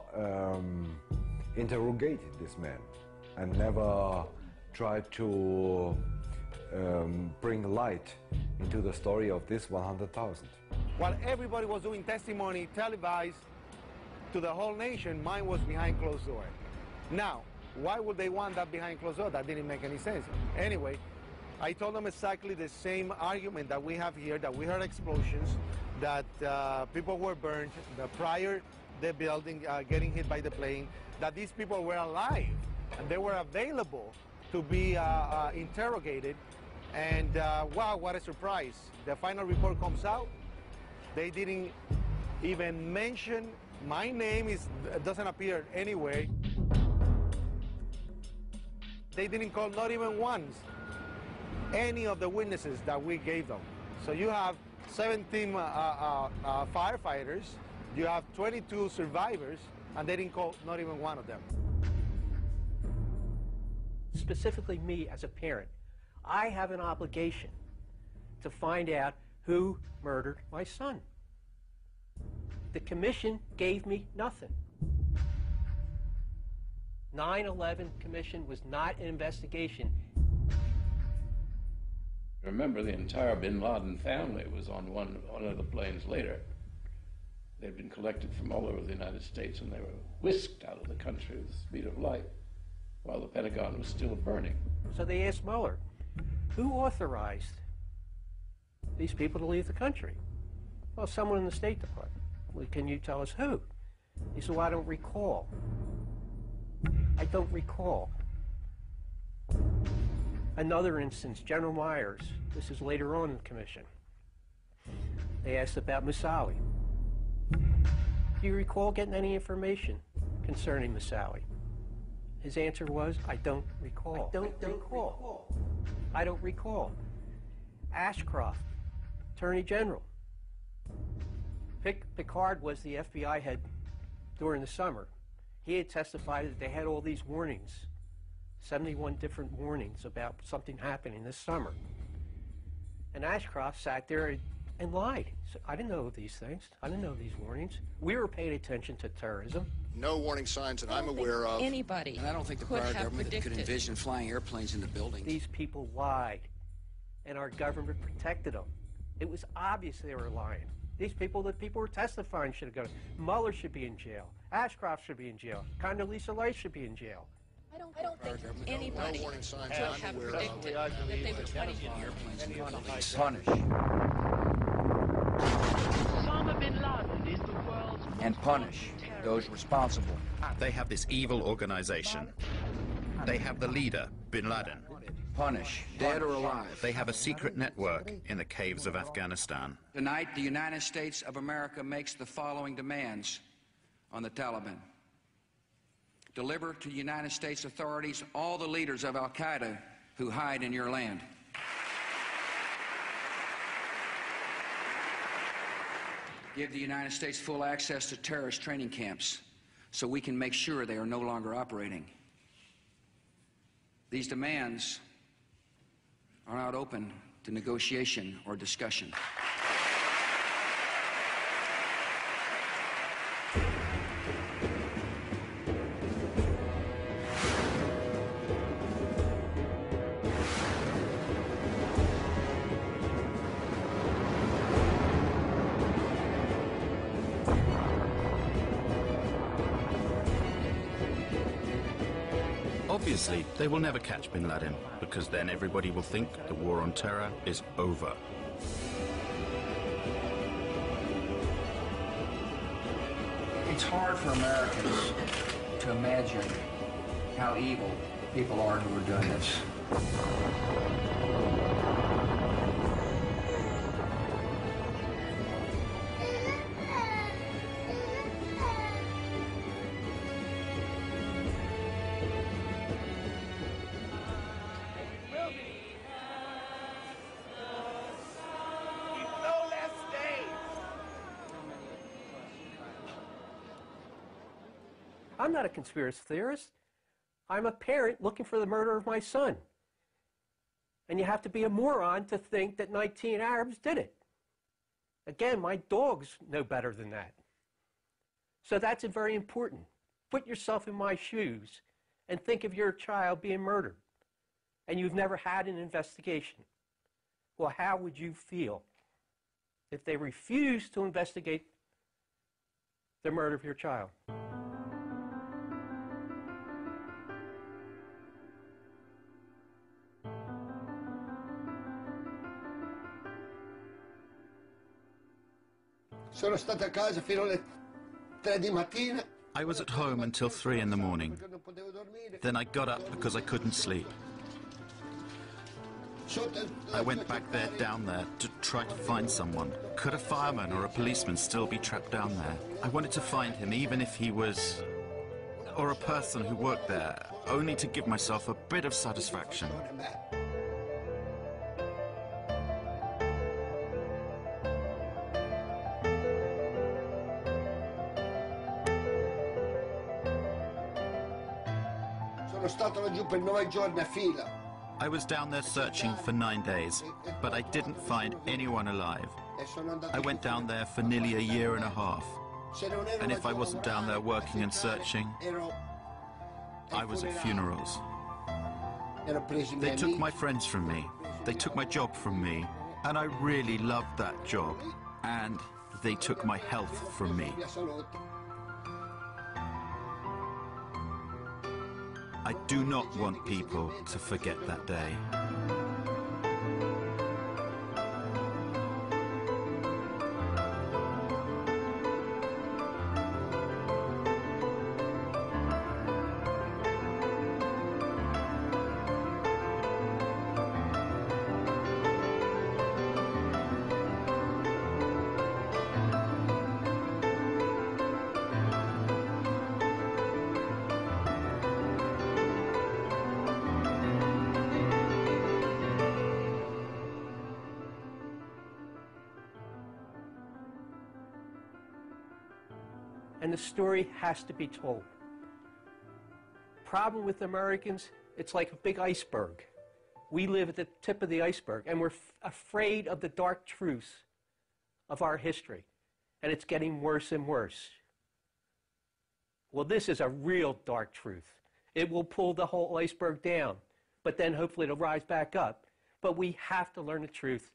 interrogated this man and never tried to bring light into the story of this 100,000. While everybody was doing testimony televised to the whole nation, mine was behind closed door. Now, why would they want that behind closed door? That didn't make any sense. Anyway, I told them exactly the same argument that we have here, that we heard explosions, that people were burned, prior the building getting hit by the plane, that these people were alive and they were available to be interrogated. And wow, what a surprise. The final report comes out. They didn't even mention my name, doesn't appear anywhere. They didn't call, not even once, any of the witnesses that we gave them. So you have 17 firefighters, you have 22 survivors, and they didn't call not even one of them. Specifically me as a parent, I have an obligation to find out who murdered my son. The commission gave me nothing. 9/11 Commission was not an investigation. Remember, the entire bin Laden family was on one of the planes later. They'd been collected from all over the United States, and they were whisked out of the country with the speed of light while the Pentagon was still burning. So they asked Mueller, who authorized these people to leave the country? Well, someone in the State Department. Well, can you tell us who? He said, well, I don't recall. I don't recall. Another instance, General Myers. This is later on in the commission. They asked about Moussaoui. Do you recall getting any information concerning Moussaoui? His answer was, I don't recall. I don't recall. I don't recall. Ashcroft, Attorney General. Picard was the FBI head during the summer. He had testified that they had all these warnings 71 different warnings about something happening this summer. And Ashcroft sat there and lied. So I didn't know these things. I didn't know these warnings. We were paying attention to terrorism. No warning signs that I'm aware of. Anybody And I don't think the could prior have government could predicted. envision flying airplanes into buildings. These people lied, and our government protected them. It was obvious they were lying. These people that people were testifying should have gone. Mueller should be in jail. Ashcroft should be in jail. Condoleezza Rice should be in jail. I don't think anybody warning signs could I'm have aware of. predicted that they would try to use Airplanes into buildings. Punish. Osama bin Laden is the world's And punish those responsible. They have this evil organization. They have the leader, bin Laden. Punish. Dead or alive. They have a secret network in the caves of Afghanistan. Tonight, the United States of America makes the following demands on the Taliban. Deliver to United States authorities all the leaders of Al-Qaeda who hide in your land. Give the United States full access to terrorist training camps so we can make sure they are no longer operating. These demands are not open to negotiation or discussion. Obviously, they will never catch bin Laden, because then everybody will think the war on terror is over. It's hard for Americans to imagine how evil people are who are doing this. I'm not a conspiracy theorist. I'm a parent looking for the murder of my son. And you have to be a moron to think that 19 Arabs did it. Again, my dogs know better than that. So that's very important. Put yourself in my shoes and think of your child being murdered. And you've never had an investigation. Well, how would you feel if they refused to investigate the murder of your child? Sono stato a casa fino alle 3 di mattina. I was at home until 3 in the morning. Then I got up because I couldn't sleep. I went back there, down there, to try to find someone. Could a fireman or a policeman still be trapped down there? I wanted to find him, even if he was... or a person who worked there, only to give myself a bit of satisfaction. Sono stato laggiù per 9 giorni a fila. I was down there searching for 9 days, but I didn't find anyone alive. I went down there for nearly a year and a half. And if I wasn't down there working and searching, I was at funerals. They took my friends from me. They took my job from me. And I really loved that job. And they took my health from me. I do not want people to forget that day. And the story has to be told. Problem with Americans, It's like a big iceberg. We live at the tip of the iceberg, and we're afraid of the dark truths of our history, and it's getting worse and worse. Well, this is a real dark truth. It will pull the whole iceberg down, but then hopefully it'll rise back up. But we have to learn the truth,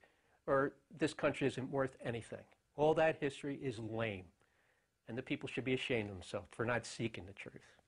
or this country isn't worth anything. All that history is lame, and the people should be ashamed of themselves for not seeking the truth.